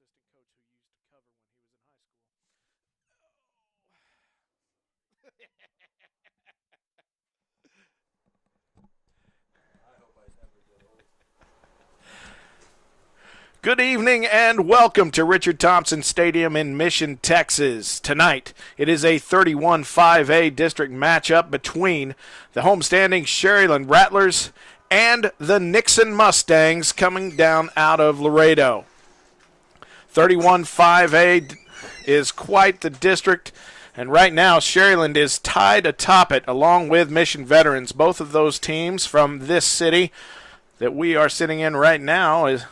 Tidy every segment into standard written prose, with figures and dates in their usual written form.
assistant coach who used to cover when he was in high school. Good evening and welcome to Richard Thompson Stadium in Mission, Texas. Tonight, it is a 31-5A district matchup between the homestanding Sharyland Rattlers and the Nixon Mustangs coming down out of Laredo. 31-5A is quite the district, and right now Sharyland is tied atop it along with Mission Veterans. Both of those teams from this city that we are sitting in right now is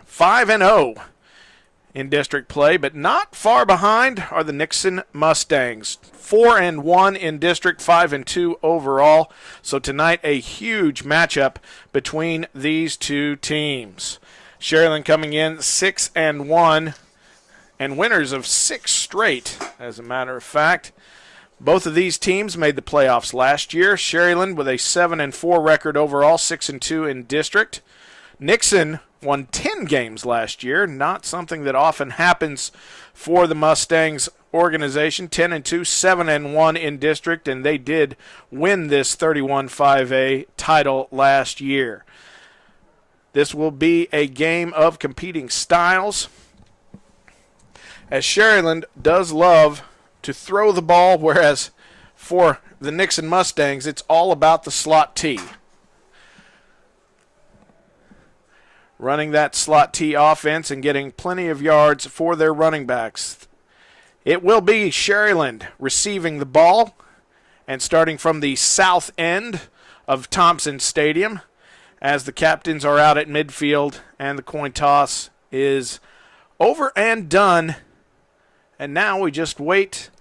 5-0 in district play, but not far behind are the Nixon Mustangs. 4-1 in district, 5-2 overall. So tonight a huge matchup between these two teams. Sharyland coming in 6-1 and winners of 6 straight, as a matter of fact. Both of these teams made the playoffs last year. Sharyland with a 7-4 record overall, 6-2 in district. Nixon won 10 games last year, not something that often happens for the Mustangs organization. 10-2, 7-1 in district, and they did win this 31-5A title last year. This will be a game of competing styles, as Sharyland does love to throw the ball, whereas for the Nixon Mustangs, it's all about the slot T. Running that slot T offense and getting plenty of yards for their running backs. It will be Sharyland receiving the ball and starting from the south end of Thompson Stadium as the captains are out at midfield and the coin toss is over and done. And now we just wait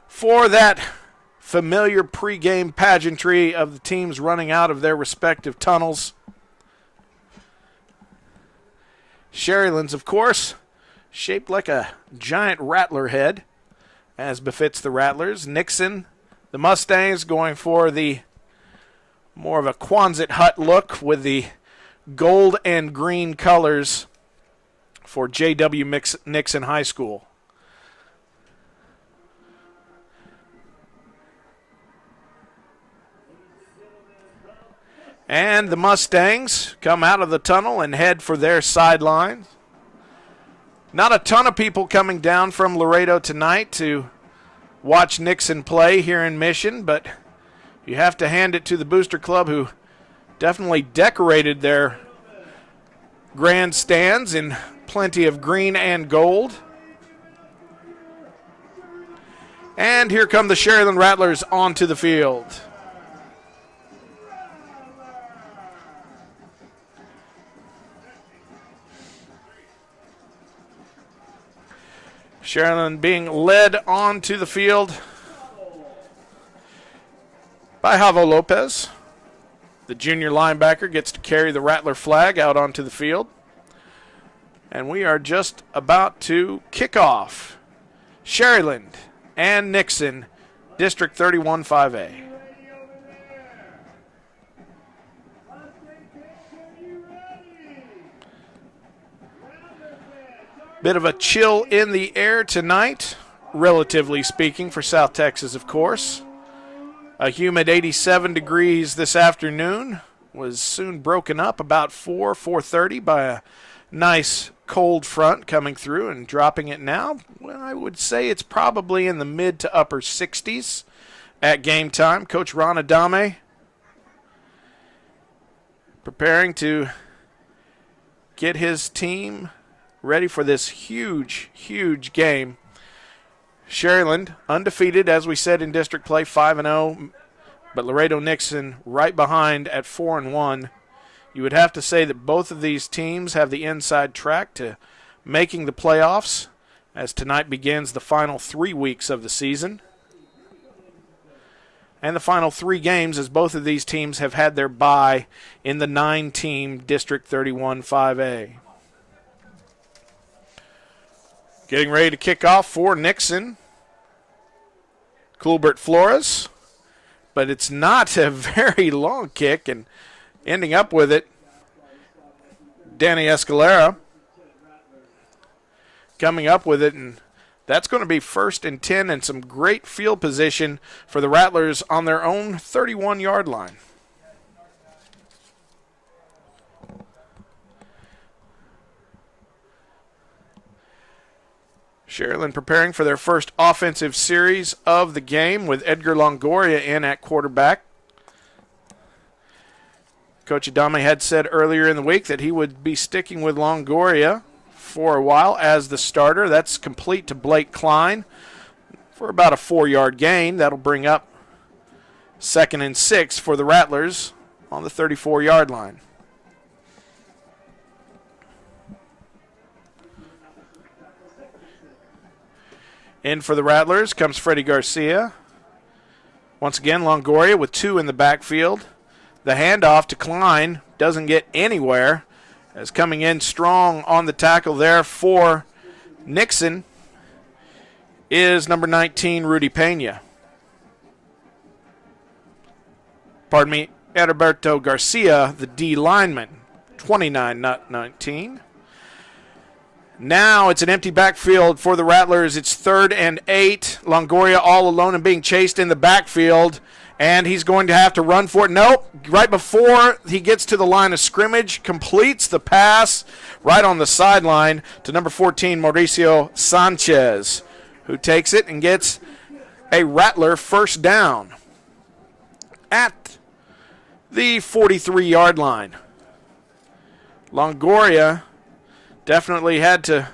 for that familiar pregame pageantry of the teams running out of their respective tunnels. Sharyland's, of course, shaped like a giant rattler head, as befits the Rattlers. Nixon, the Mustangs, going for the more of a Quonset hut look with the gold and green colors for J.W. Nixon High School. And the Mustangs come out of the tunnel and head for their sidelines. Not a ton of people coming down from Laredo tonight to watch Nixon play here in Mission, but you have to hand it to the Booster Club, who definitely decorated their grandstands in plenty of green and gold. And here come the Sharyland Rattlers onto the field. Sharyland being led onto the field by Javo Lopez. The junior linebacker gets to carry the Rattler flag out onto the field. And we are just about to kick off Sharyland and Nixon, District 31-5A. Bit of a chill in the air tonight, relatively speaking, for South Texas, of course. A humid 87 degrees this afternoon was soon broken up about 4:30 by a nice cold front coming through and dropping it now. Well, I would say it's probably in the mid to upper 60s at game time. Coach Ron Adame preparing get his team ready for this huge, huge game. Sharyland undefeated, as we said, in district play, 5-0, but Laredo Nixon right behind at 4-1. You would have to say that both of these teams have the inside track to making the playoffs, as tonight begins the final 3 weeks of the season. And the final 3 games, as both of these teams have had their bye in the 9-team District 31-5A. Getting ready to kick off for Nixon, Coolbert Flores, but it's not a very long kick, and ending up with it, Danny Escalera coming up with it, and that's going to be 1st and 10 and some great field position for the Rattlers on their own 31-yard line. Sharyland preparing for their first offensive series of the game with Edgar Longoria in at quarterback. Coach Adame had said earlier in the week that he would be sticking with Longoria for a while as the starter. That's complete to Blake Klein for about a 4-yard gain. That'll bring up 2nd and 6 for the Rattlers on the 34-yard line. In for the Rattlers comes Freddie Garcia. Once again, Longoria with 2 in the backfield. The handoff to Klein doesn't get anywhere, as coming in strong on the tackle there for Nixon is number 19, Rudy Pena. Pardon me, Heriberto Garcia, the D lineman, 29, not 19. Now it's an empty backfield for the Rattlers. It's 3rd and 8. Longoria all alone and being chased in the backfield, and he's going to have to run for it. Nope. Right before he gets to the line of scrimmage, completes the pass right on the sideline to number 14, Mauricio Sanchez, who takes it and gets a Rattler first down at the 43-yard line. Longoria definitely had to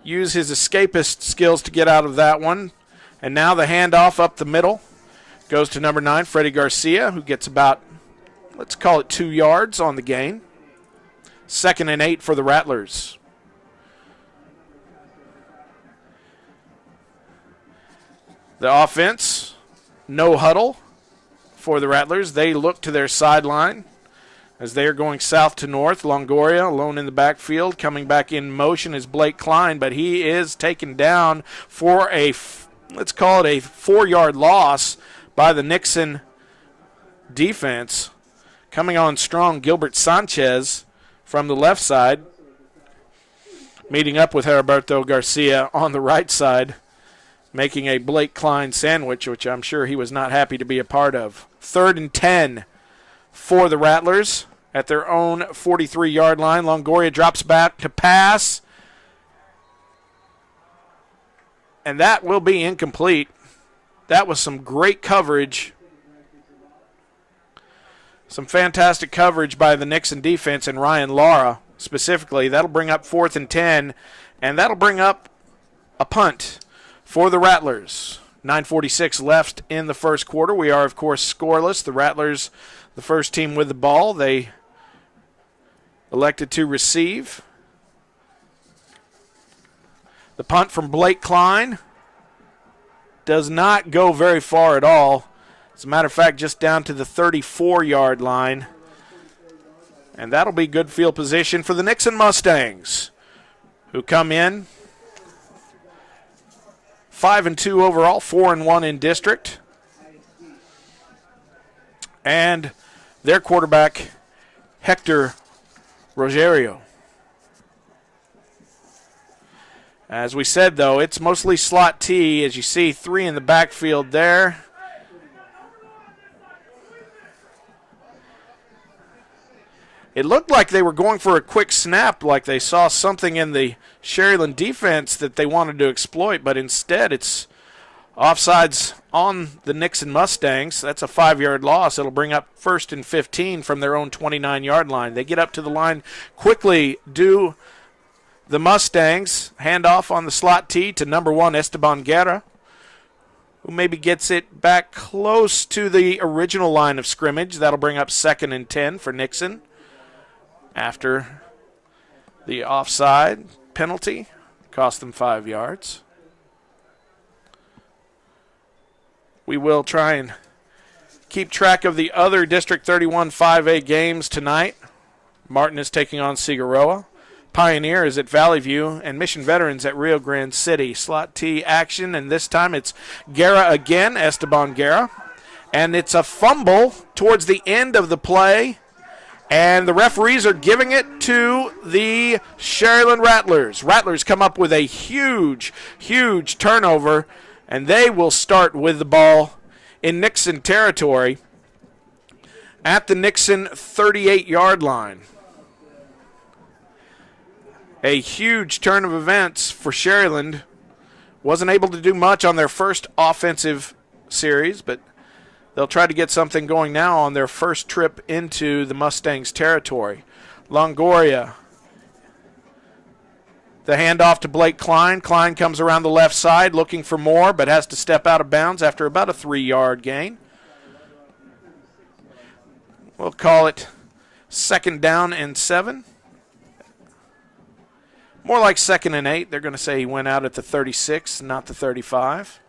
use his escapist skills to get out of that one. And now the handoff up the middle goes to number 9, Freddie Garcia, who gets about, let's call it 2 yards on the gain. 2nd and 8 for the Rattlers. The offense, no huddle for the Rattlers. They look to their sideline as they are going south to north. Longoria alone in the backfield. Coming back in motion is Blake Klein, but he is taken down for a, let's call it a 4-yard loss by the Nixon defense. Coming on strong, Gilbert Sanchez from the left side, meeting up with Heriberto Garcia on the right side, making a Blake Klein sandwich, which I'm sure he was not happy to be a part of. 3rd and 10 for the Rattlers at their own 43-yard line. Longoria drops back to pass, and that will be incomplete. That was some great coverage. Some fantastic coverage by the Nixon defense and Ryan Lara specifically. That'll bring up 4th and 10, and that'll bring up a punt for the Rattlers. 9:46 left in the first quarter. We are, of course, scoreless. The Rattlers, the first team with the ball. They elected to receive. The punt from Blake Klein does not go very far at all. As a matter of fact, just down to the 34-yard line. And that'll be good field position for the Nixon Mustangs, who come in 5-2 overall, 4-1 in district. And their quarterback, Hector Rogerio. As we said, though, it's mostly slot T. As you see, 3 in the backfield there. It looked like they were going for a quick snap, like they saw something in the Sharyland defense that they wanted to exploit, but instead it's offsides on the Nixon Mustangs. That's a 5-yard loss. It'll bring up 1st and 15 from their own 29-yard line. They get up to the line quickly, do the Mustangs. Handoff on the slot T to number 1, Esteban Guerra, who maybe gets it back close to the original line of scrimmage. That'll bring up 2nd and 10 for Nixon after the offside penalty. Cost them 5 yards. We will try and keep track of the other District 31 5A games tonight. Martin is taking on Figueroa. Pioneer is at Valley View, and Mission Veterans at Rio Grande City. Slot T action, and this time it's Guerra again, Esteban Guerra. And it's a fumble towards the end of the play, And the referees are giving it to the Sharyland Rattlers. Rattlers come up with a huge, huge turnover, and they will start with the ball in Nixon territory at the Nixon 38-yard line. A huge turn of events for Sharyland. Wasn't able to do much on their first offensive series, but they'll try to get something going now on their first trip into the Mustangs' territory. Longoria. The handoff to Blake Klein. Klein comes around the left side looking for more, but has to step out of bounds after about a 3-yard gain. We'll call it 2nd down and 7. More like 2nd and 8. They're going to say he went out at the 36, not the 35.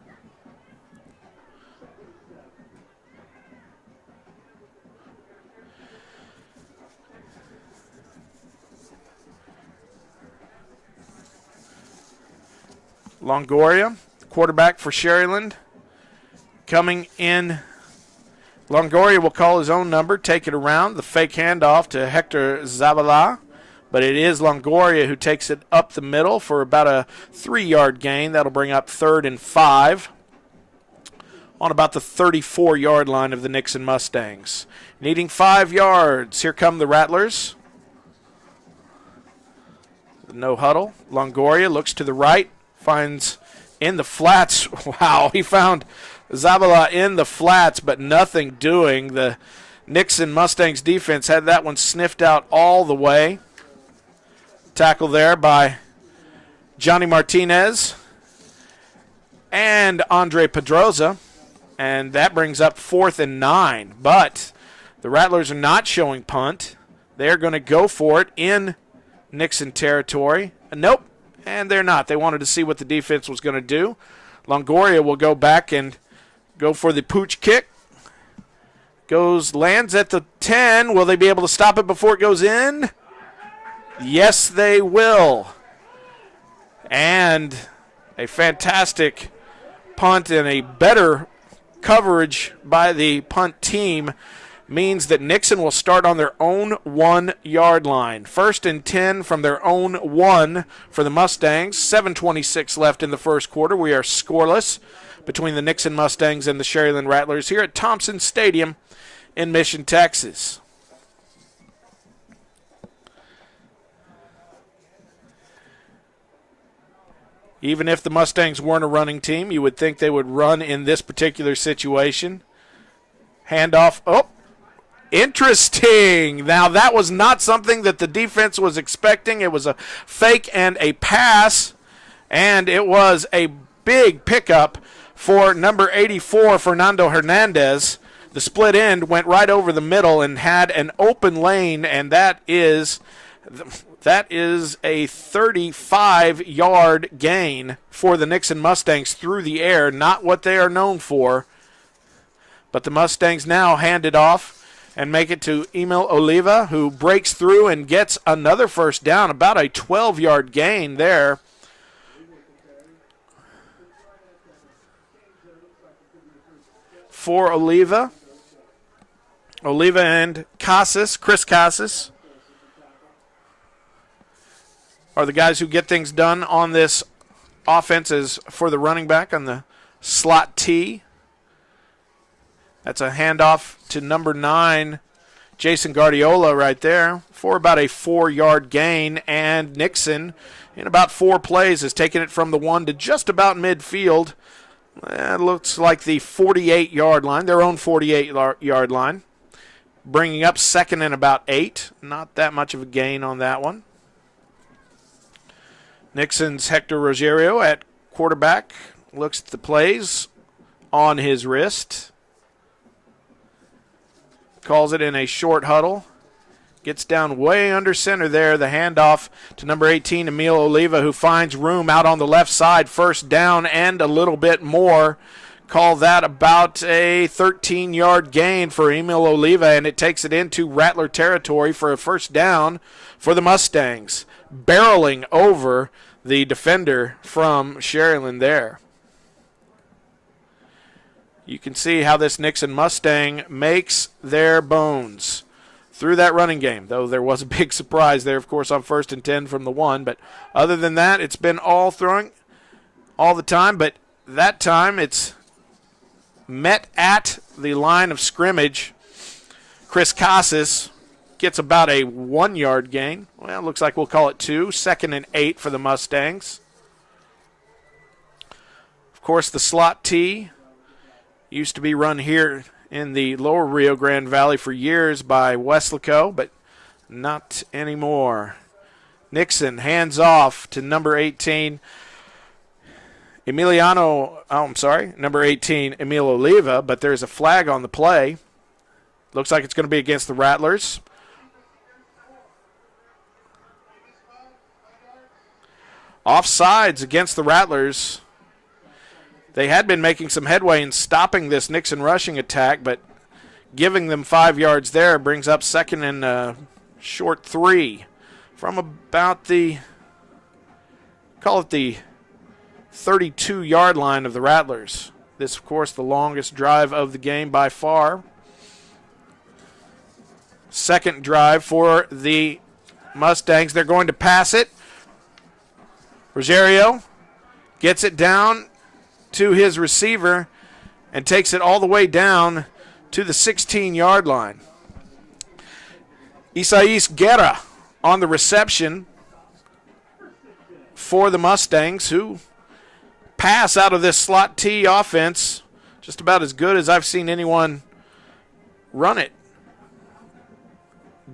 Longoria, quarterback for Sharyland, coming in. Longoria will call his own number, take it around. The fake handoff to Hector Zavala, but it is Longoria who takes it up the middle for about a 3-yard gain. That'll bring up 3rd and 5 on about the 34-yard line of the Nixon Mustangs. Needing 5 yards. Here come the Rattlers. No huddle. Longoria looks to the right. Finds in the flats. Wow, he found Zavala in the flats, but nothing doing. The Nixon Mustangs defense had that one sniffed out all the way. Tackle there by Johnny Martinez and Andre Pedroza, and that brings up 4th and 9. But the Rattlers are not showing punt. They're going to go for it in Nixon territory. Nope. And they're not. They wanted to see what the defense was going to do. Longoria will go back and go for the pooch kick. Lands at the 10. Will they be able to stop it before it goes in? Yes, they will. And a fantastic punt and a better coverage by the punt team means that Nixon will start on their own 1-yard line. 1st and 10 from their own 1 for the Mustangs. 7:26 left in the first quarter. We are scoreless between the Nixon Mustangs and the Sharyland Rattlers here at Thompson Stadium in Mission, Texas. Even if the Mustangs weren't a running team, you would think they would run in this particular situation. Handoff. Oh, interesting. Now, that was not something that the defense was expecting. It was a fake and a pass, and it was a big pickup for number 84, Fernando Hernandez. The split end went right over the middle and had an open lane, and that is a 35-yard gain for the Nixon Mustangs through the air. Not what they are known for. But the Mustangs now hand it off and make it to Emil Oliva, who breaks through and gets another first down. About a 12-yard gain there. For Oliva. Oliva and Chris Casas, are the guys who get things done on this offense as for the running back on the slot T. That's a handoff to number 9, Jason Guardiola right there for about a 4-yard gain. And Nixon, in about 4 plays, has taken it from the 1 to just about midfield. It looks like the 48-yard line, their own 48-yard line. Bringing up 2nd and about 8. Not that much of a gain on that one. Nixon's Hector Rogerio at quarterback looks at the plays on his wrist. Calls it in a short huddle. Gets down way under center there. The handoff to number 18, Emil Oliva, who finds room out on the left side. First down and a little bit more. Call that about a 13-yard gain for Emil Oliva, and it takes it into Rattler territory for a first down for the Mustangs. Barreling over the defender from Sharyland there. You can see how this Nixon Mustang makes their bones. through that running game, though there was a big surprise there, of course, on 1st and 10 from the 1. But other than that, it's been all throwing all the time. But that time it's met at the line of scrimmage. Chris Casas gets about a 1-yard gain. Well, looks like we'll call it 2. 2nd and 8 for the Mustangs. Of course, the slot T used to be run here in the lower Rio Grande Valley for years by Weslaco, but not anymore. Nixon hands off to number 18, number 18, Emil Oliva, but there's a flag on the play. Looks like it's going to be against the Rattlers. Offsides against the Rattlers. They had been making some headway in stopping this Nixon rushing attack, but giving them 5 yards there brings up 2nd and short 3 from about the 32-yard line of the Rattlers. This, of course, the longest drive of the game by far. Second drive for the Mustangs. They're going to pass it. Rosario gets it down to his receiver and takes it all the way down to the 16-yard line. Isais Guerra on the reception for the Mustangs, who pass out of this slot T offense just about as good as I've seen anyone run it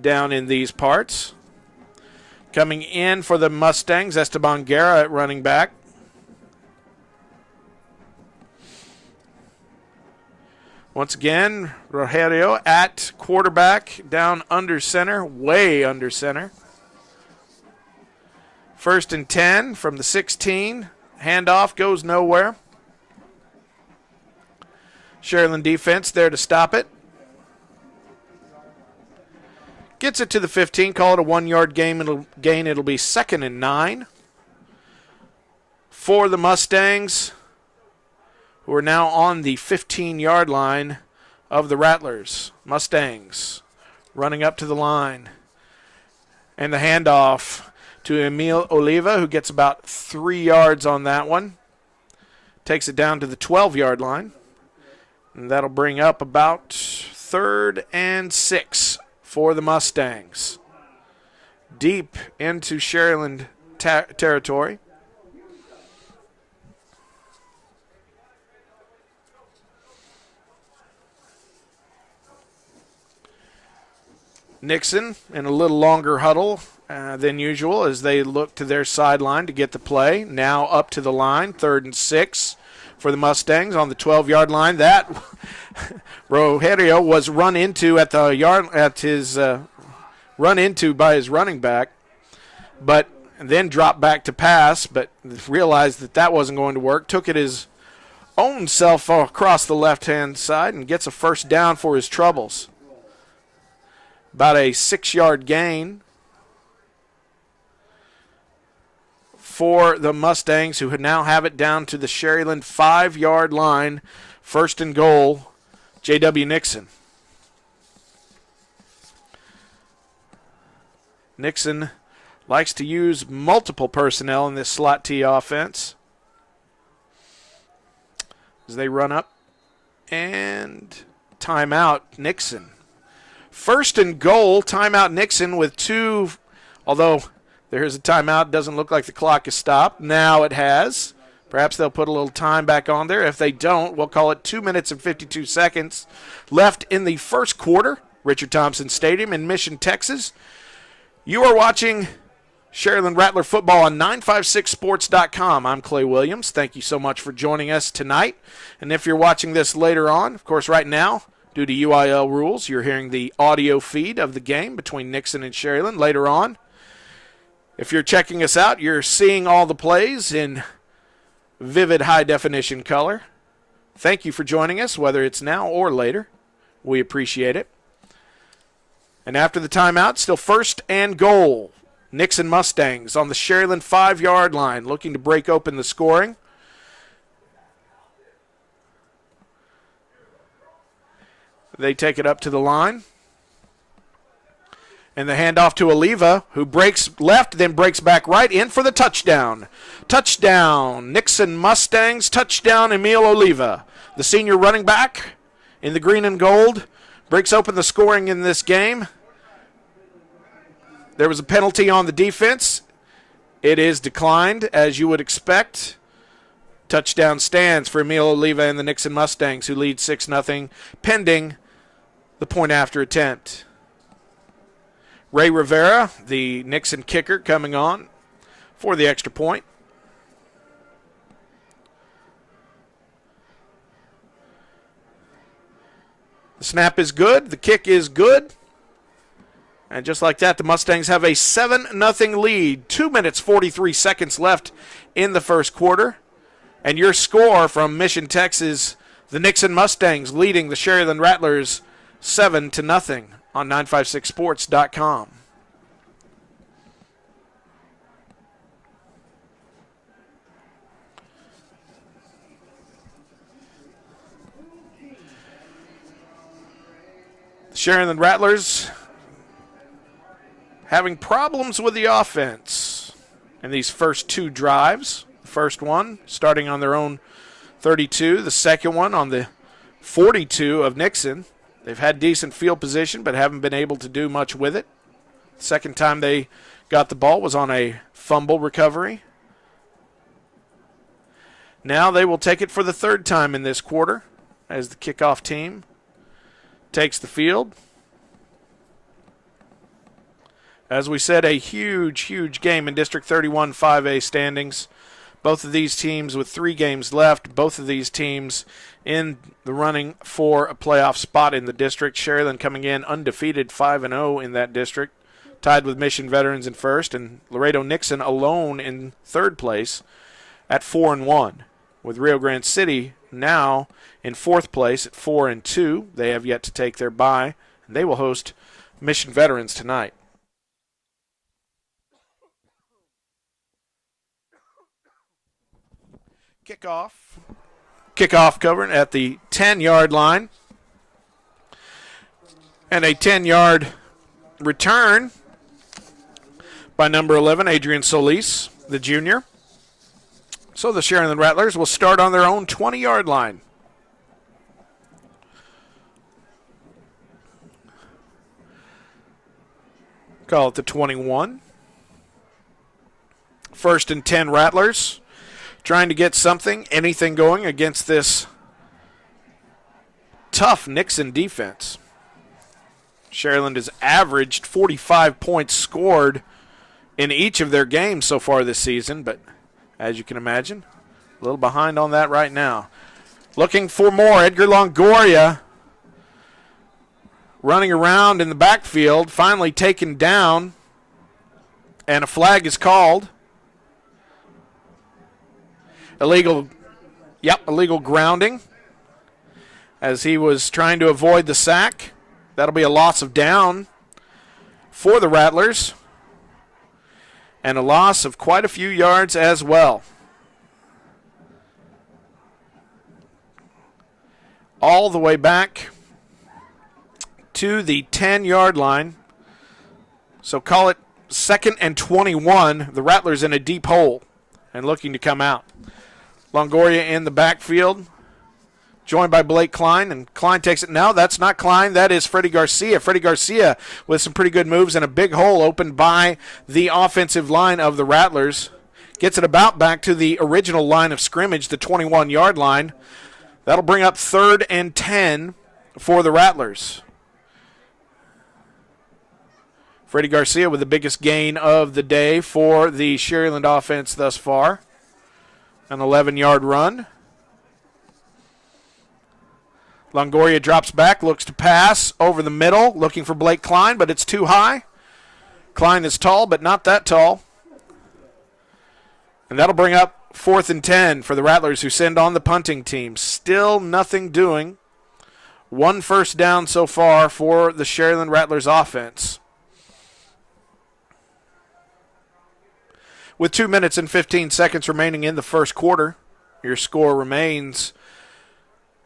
down in these parts. Coming in for the Mustangs, Esteban Guerra at running back. Once again, Rogerio at quarterback, down under center, way under center. 1st and 10 from the 16. Handoff goes nowhere. Sharyland defense there to stop it. Gets it to the 15, call it a 1-yard gain. It'll be 2nd and 9 for the Mustangs, who are now on the 15-yard line of the Rattlers. Mustangs running up to the line. And the handoff to Emil Oliva, who gets about 3 yards on that one. Takes it down to the 12-yard line. And that'll bring up about 3rd and 6 for the Mustangs. Deep into Sharyland territory. Nixon in a little longer huddle than usual as they look to their sideline to get the play. Now up to the line, 3rd and 6 for the Mustangs on the 12-yard line. That Rogerio was run into by his running back, but then dropped back to pass, but realized that wasn't going to work. Took it his own self across the left-hand side and gets a 1st down for his troubles. About a 6-yard gain for the Mustangs, who now have it down to the Sharyland 5-yard line. 1st and goal, J.W. Nixon. Nixon likes to use multiple personnel in this slot T offense as they run up. And timeout, Nixon. 1st and goal, timeout Nixon with 2, although there's a timeout. Doesn't look like the clock is stopped. Now it has. Perhaps they'll put a little time back on there. If they don't, we'll call it 2 minutes and 52 seconds left in the first quarter. Richard Thompson Stadium in Mission, Texas. You are watching Sharyland Rattler football on 956sports.com. I'm Clay Williams. Thank you so much for joining us tonight. And if you're watching this later on, of course, right now, due to UIL rules, you're hearing the audio feed of the game between Nixon and Sharyland. Later on, if you're checking us out, you're seeing all the plays in vivid high-definition color. Thank you for joining us, whether it's now or later. We appreciate it. And after the timeout, still 1st and goal. Nixon Mustangs on the Sharyland 5-yard line, looking to break open the scoring. They take it up to the line. And the handoff to Oliva, who breaks left, then breaks back right, in for the touchdown. Touchdown, Nixon Mustangs. Touchdown, Emil Oliva. The senior running back in the green and gold breaks open the scoring in this game. There was a penalty on the defense. It is declined, as you would expect. Touchdown stands for Emil Oliva and the Nixon Mustangs, who lead 6-0, pending the point-after attempt. Ray Rivera, the Nixon kicker, coming on for the extra point. The snap is good. The kick is good. And just like that, the Mustangs have a 7-0 lead. 2 minutes, 43 seconds left in the first quarter. And your score from Mission, Texas, the Nixon Mustangs leading the Sharyland Rattlers 7-0 on 956sports.com. The Sharyland Rattlers having problems with the offense in these first two drives. The first one starting on their own 32, the second one on the 42 of Nixon. They've had decent field position but haven't been able to do much with it. The second time they got the ball was on a fumble recovery. Now they will take it for the third time in this quarter as the kickoff team takes the field. As we said, a huge game in District 31 5A standings. Both of these teams with 3 games left. Both of these teams in the running for a playoff spot in the district. Sharyland coming in undefeated 5-0 in that district, tied with Mission Veterans in first, and Laredo Nixon alone in third place at 4-1, with Rio Grande City now in fourth place at 4-2. They have yet to take their bye, and they will host Mission Veterans tonight. Kickoff covering at the 10-yard line. And a 10-yard return by number 11, Adrian Solis, the junior. So the Sharyland Rattlers will start on their own 20-yard line. Call it the 21. First and 10 Rattlers. Trying to get anything going against this tough Nixon defense. Sharyland has averaged 45 points scored in each of their games so far this season, but as you can imagine, a little behind on that right now. Looking for more, Edgar Longoria running around in the backfield, finally taken down, and a flag is called. Illegal grounding as he was trying to avoid the sack. That'll be a loss of down for the Rattlers and a loss of quite a few yards as well. All the way back to the 10-yard line. So call it 2nd and 21. The Rattlers in a deep hole and looking to come out. Longoria in the backfield, joined by Blake Klein, and Klein takes it now. That's not Klein. That is Freddie Garcia. Freddie Garcia with some pretty good moves and a big hole opened by the offensive line of the Rattlers. Gets it about back to the original line of scrimmage, the 21-yard line. That'll bring up 3rd and 10 for the Rattlers. Freddie Garcia with the biggest gain of the day for the Sharyland offense thus far. An 11-yard run. Longoria drops back, looks to pass over the middle, looking for Blake Klein, but it's too high. Klein is tall, but not that tall. And that'll bring up 4th and 10 for the Rattlers, who send on the punting team. Still nothing doing. 1 first down so far for the Sharyland Rattlers offense. With 2 minutes and 15 seconds remaining in the first quarter, your score remains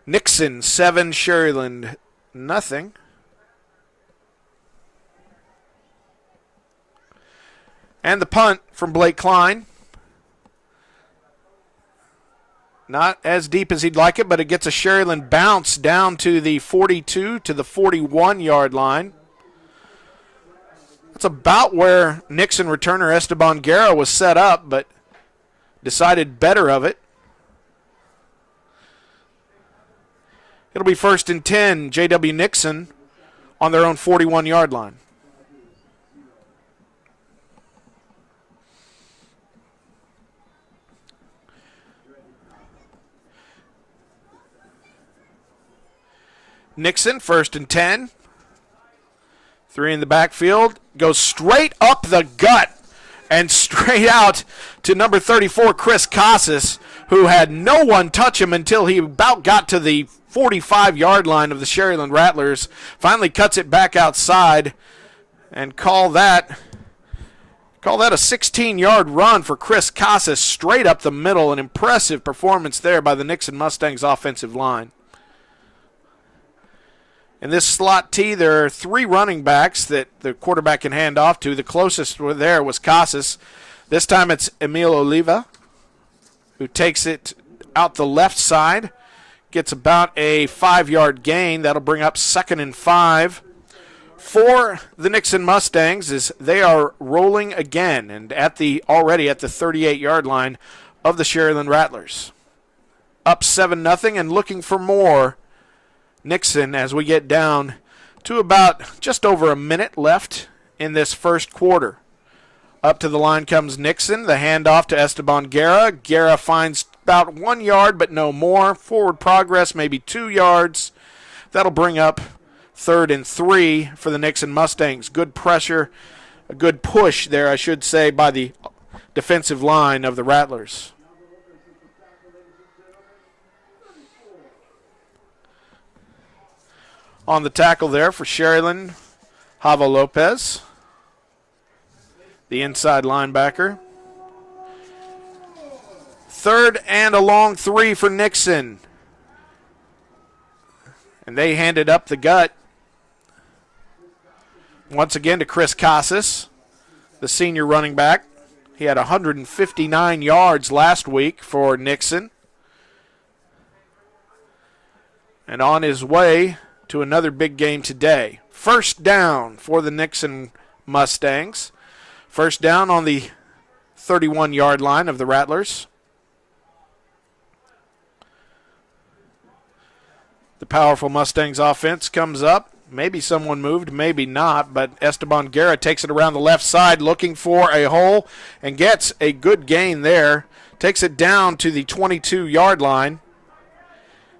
Nixon 7, Sharyland nothing. And the punt from Blake Klein. Not as deep as he'd like it, but it gets a Sherryland bounce down to the 42 to the 41-yard line. That's about where Nixon returner Esteban Guerra was set up, but decided better of it. It'll be 1st and 10, J.W. Nixon on their own 41-yard line. Nixon, 1st and 10. 3 in the backfield. Goes straight up the gut and straight out to number 34, Chris Casas, who had no one touch him until he about got to the 45-yard line of the Sherryland Rattlers. Finally cuts it back outside and call that a 16-yard run for Chris Casas straight up the middle. An impressive performance there by the Nixon Mustangs offensive line. In this slot T, there are 3 running backs that the quarterback can hand off to. The closest there was Casas. This time it's Emil Oliva, who takes it out the left side. Gets about a 5-yard gain. That'll bring up 2nd and 5 for the Nixon Mustangs as they are rolling again and already at the 38-yard line of the Sherryland Rattlers. Up 7-0 and looking for more. Nixon as we get down to about just over a minute left in this first quarter. Up to the line comes Nixon. The handoff to Esteban Guerra. Guerra finds about 1 yard, but no more. Forward progress, maybe 2 yards. That'll bring up 3rd and 3 for the Nixon Mustangs. Good pressure, a good push there, I should say, by the defensive line of the Rattlers. On the tackle there for Sherryland, Java Lopez, the inside linebacker. 3rd and a long 3 for Nixon. And they handed up the gut. Once again to Chris Casas, the senior running back. He had 159 yards last week for Nixon. And on his way to another big game today. 1st down for the Nixon Mustangs. 1st down on the 31-yard line of the Rattlers. The powerful Mustangs offense comes up. Maybe someone moved, maybe not, but Esteban Guerra takes it around the left side looking for a hole and gets a good gain there. Takes it down to the 22-yard line.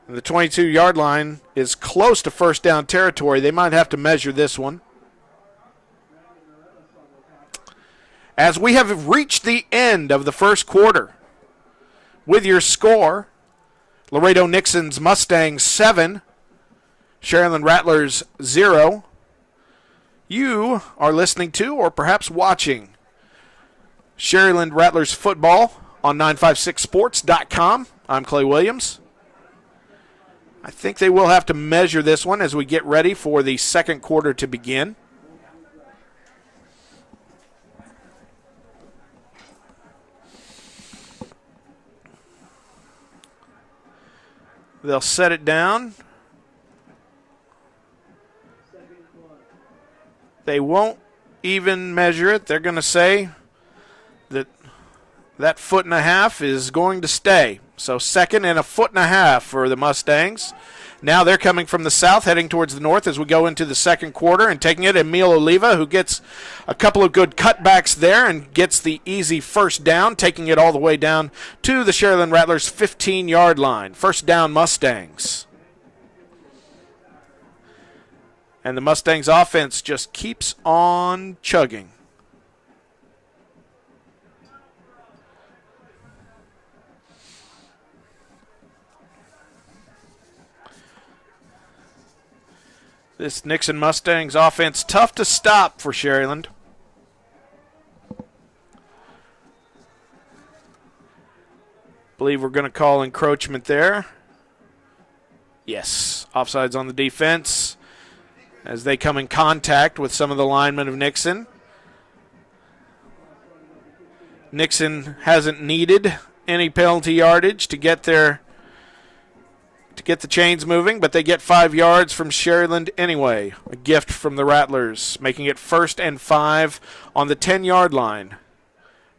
And the 22-yard line is close to 1st down territory. They might have to measure this one. As we have reached the end of the first quarter, with your score, Laredo Nixon's Mustangs 7, Sherryland Rattlers 0. You are listening to or perhaps watching Sherryland Rattlers football on 956sports.com. I'm Clay Williams. I think they will have to measure this one as we get ready for the second quarter to begin. They'll set it down. They won't even measure it. They're going to say that 1.5 feet is going to stay. So 2nd and 1.5 feet for the Mustangs. Now they're coming from the south, heading towards the north as we go into the second quarter and taking it. Emil Oliva, who gets a couple of good cutbacks there and gets the easy 1st down, taking it all the way down to the Sherryland Rattlers 15-yard line. 1st down Mustangs. And the Mustangs offense just keeps on chugging. This Nixon Mustangs offense, tough to stop for Sherryland. Believe we're going to call encroachment there. Yes, offsides on the defense as they come in contact with some of the linemen of Nixon. Nixon hasn't needed any penalty yardage to get the chains moving, but they get 5 yards from Sherryland anyway. A gift from the Rattlers, making it 1st and 5 on the 10-yard line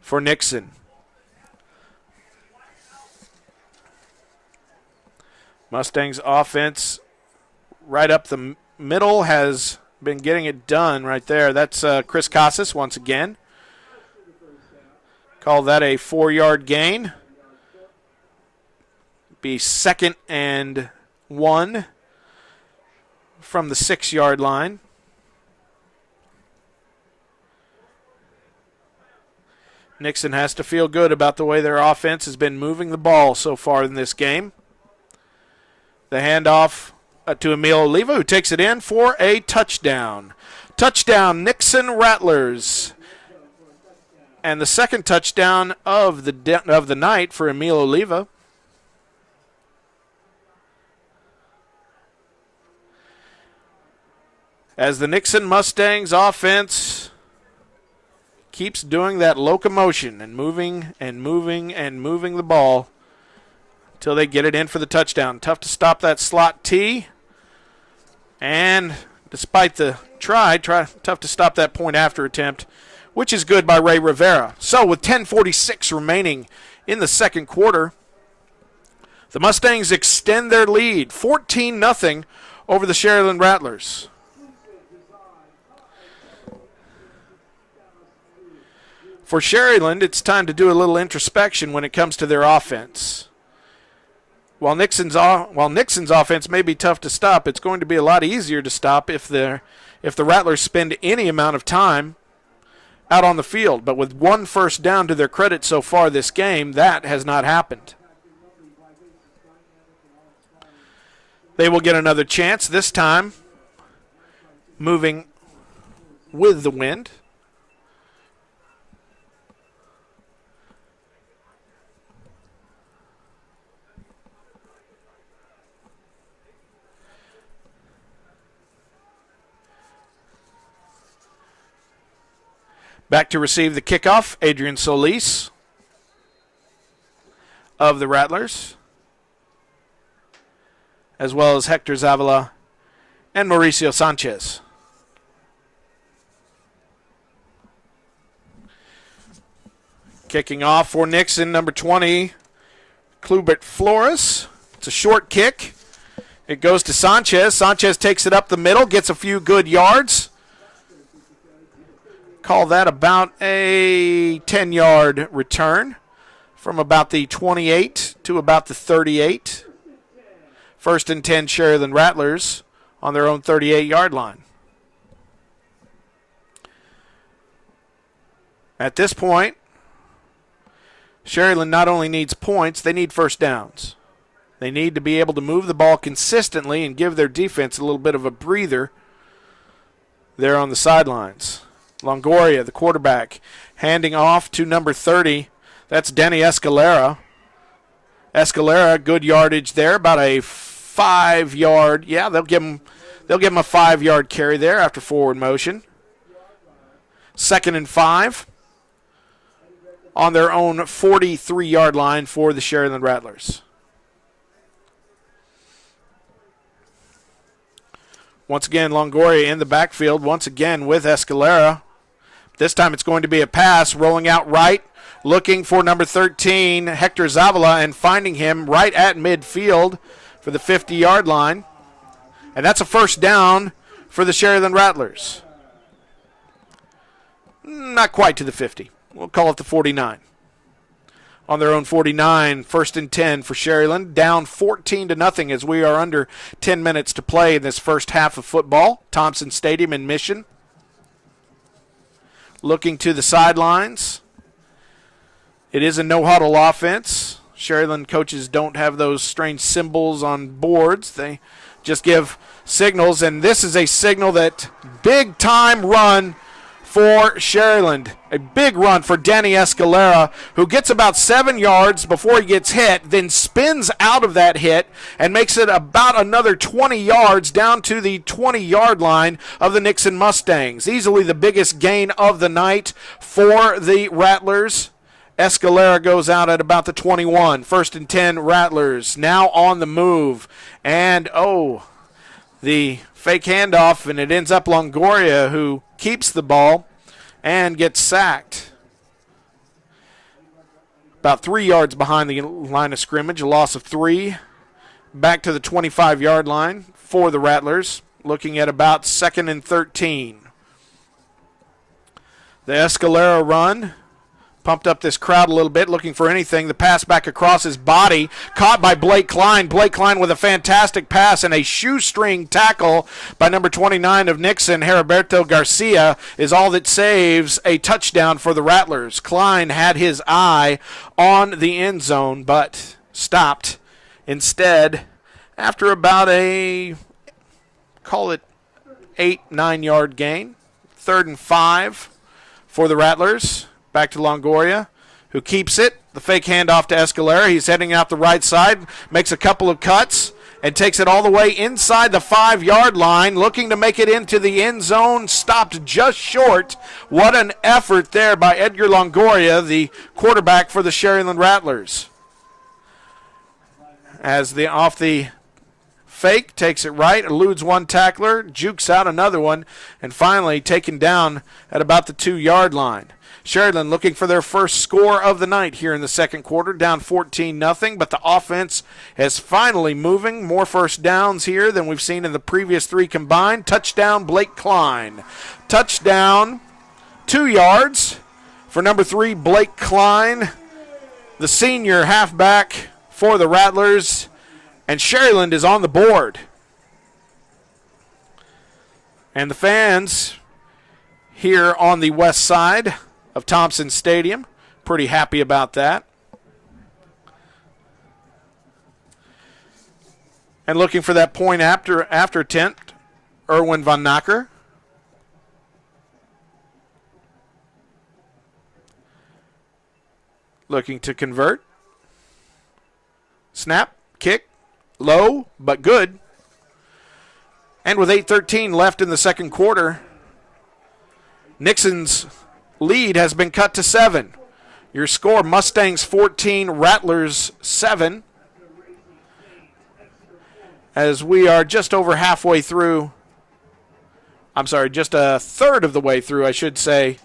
for Nixon. Mustangs offense right up the middle has been getting it done right there. That's Chris Casas once again. Call that a 4-yard gain. Be 2nd and 1 from the 6-yard line. Nixon has to feel good about the way their offense has been moving the ball so far in this game. The handoff to Emil Oliva, who takes it in for a touchdown. Touchdown, Nixon Rattlers. And the second touchdown of the night for Emil Oliva. As the Nixon Mustangs offense keeps doing that locomotion and moving and moving and moving the ball until they get it in for the touchdown. Tough to stop that slot T. And despite the try, tough to stop that point after attempt, which is good by Ray Rivera. So with 10:46 remaining in the second quarter, the Mustangs extend their lead 14-0 over the Sherryland Rattlers. For Sherryland, it's time to do a little introspection when it comes to their offense. While Nixon's offense may be tough to stop, it's going to be a lot easier to stop if the Rattlers spend any amount of time out on the field. But with 1 first down to their credit so far this game, that has not happened. They will get another chance, this time moving with the wind. Back to receive the kickoff, Adrian Solis of the Rattlers, as well as Hector Zavala and Mauricio Sanchez. Kicking off for Nixon, number 20, Klubert Flores. It's a short kick. It goes to Sanchez. Sanchez takes it up the middle, gets a few good yards. Call that about a 10-yard return from about the 28 to about the 38. 1st and 10 Sherryland Rattlers on their own 38-yard line. At this point, Sherryland not only needs points, they need first downs. They need to be able to move the ball consistently and give their defense a little bit of a breather there on the sidelines. Longoria, the quarterback, handing off to number 30. That's Denny Escalera. Escalera, good yardage there, about a 5-yard. Yeah, they'll give him a 5-yard carry there after forward motion. 2nd and 5 on their own 43-yard line for the Sherryland Rattlers. Once again, Longoria in the backfield, once again with Escalera. This time it's going to be a pass, rolling out right, looking for number 13, Hector Zavala, and finding him right at midfield for the 50-yard line. And that's a first down for the Sherryland Rattlers. Not quite to the 50. We'll call it the 49. On their own 49, 1st and 10 for Sherryland, down 14-0 as we are under 10 minutes to play in this first half of football. Thompson Stadium in Mission. Looking to the sidelines. It is a no-huddle offense. Sherryland coaches don't have those strange symbols on boards. They just give signals, and this is a signal that big-time run for Sherryland. A big run for Danny Escalera, who gets about 7 yards before he gets hit, then spins out of that hit and makes it about another 20 yards down to the 20-yard line of the Nixon Mustangs. Easily the biggest gain of the night for the Rattlers Escalera goes out at about the 21. 1st and 10, Rattlers now on the move. And, the fake handoff, and it ends up Longoria, who keeps the ball and gets sacked. About 3 yards behind the line of scrimmage, a loss of 3. Back to the 25-yard line for the Rattlers, looking at about 2nd and 13. The Escalera run pumped up this crowd a little bit, looking for anything. The pass back across his body, caught by Blake Klein. Blake Klein with a fantastic pass, and a shoestring tackle by number 29 of Nixon, Heriberto Garcia, is all that saves a touchdown for the Rattlers. Klein had his eye on the end zone, but stopped instead after about a, call it 8-9 yard gain. 3rd and 5 for the Rattlers. Back to Longoria, who keeps it. The fake handoff to Escalera. He's heading out the right side, makes a couple of cuts, and takes it all the way inside the 5-yard line, looking to make it into the end zone. Stopped just short. What an effort there by Edgar Longoria, the quarterback for the Sharyland Rattlers. As off the fake, takes it right, eludes one tackler, jukes out another one, and finally taken down at about the 2-yard line. Sharyland looking for their first score of the night here in the second quarter, down 14-0, but the offense is finally moving. More first downs here than we've seen in the previous 3 combined. Touchdown, Blake Klein. Touchdown, 2 yards for number 3, Blake Klein, the senior halfback for the Rattlers, and Sharyland is on the board. And the fans here on the west side of Thompson Stadium, pretty happy about that. And looking for that point after attempt, Erwin Van Nacker. Looking to convert. Snap, kick, low, but good. And with 8:13 left in the second quarter, Nixon's lead has been cut to 7. Your score, Mustangs 14, Rattlers 7. As we are just over halfway through, just a third of the way through, I should say,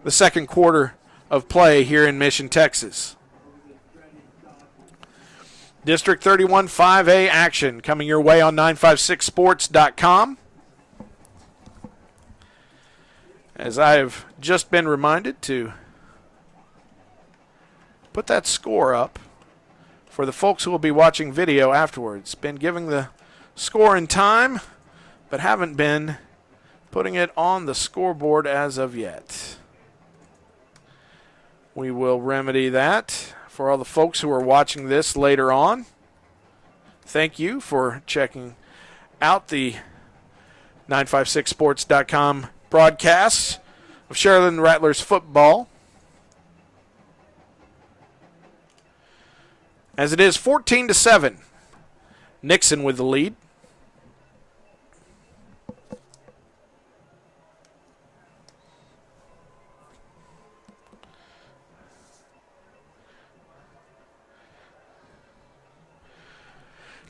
the second quarter of play here in Mission, Texas. District 31 5A action coming your way on 956sports.com. As I have just been reminded to put that score up for the folks who will be watching video afterwards. Been giving the score in time, but haven't been putting it on the scoreboard as of yet. We will remedy that for all the folks who are watching this later on. Thank you for checking out the 956sports.com broadcasts of Sharyland Rattlers football. As it is 14-7, Nixon with the lead.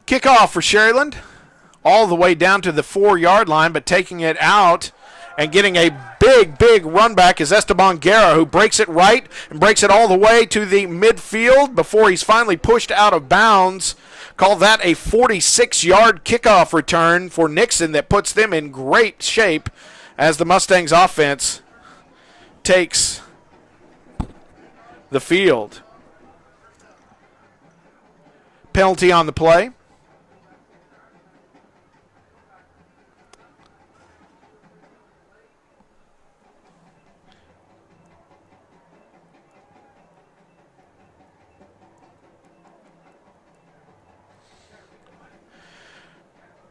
Kickoff for Sharyland, all the way down to the 4-yard line, but taking it out and getting a big run back is Esteban Guerra, who breaks it right and breaks it all the way to the midfield before he's finally pushed out of bounds. Call that a 46-yard kickoff return for Nixon that puts them in great shape as the Mustangs offense takes the field. Penalty on the play.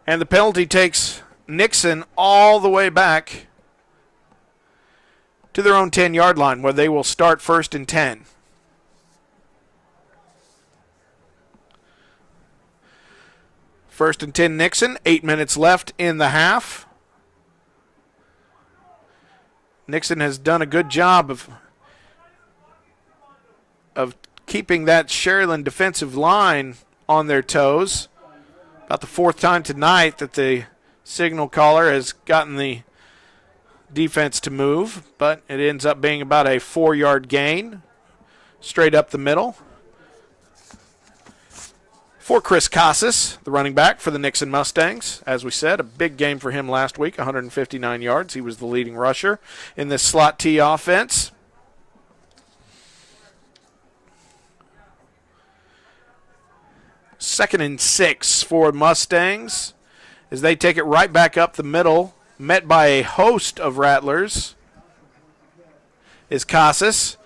And the penalty takes Nixon all the way back to their own 10-yard line, where they will start 1st and 10. First and 10 Nixon, 8 minutes left in the half. Nixon has done a good job of of keeping that Sharyland defensive line on their toes. About the fourth time tonight that the signal caller has gotten the defense to move, but it ends up being about a 4-yard gain straight up the middle. For Chris Casas, the running back for the Nixon Mustangs. As we said, a big game for him last week, 159 yards. He was the leading rusher in this slot T offense. Second and 6 for Mustangs as they take it right back up the middle, met by a host of Rattlers. Is Casas.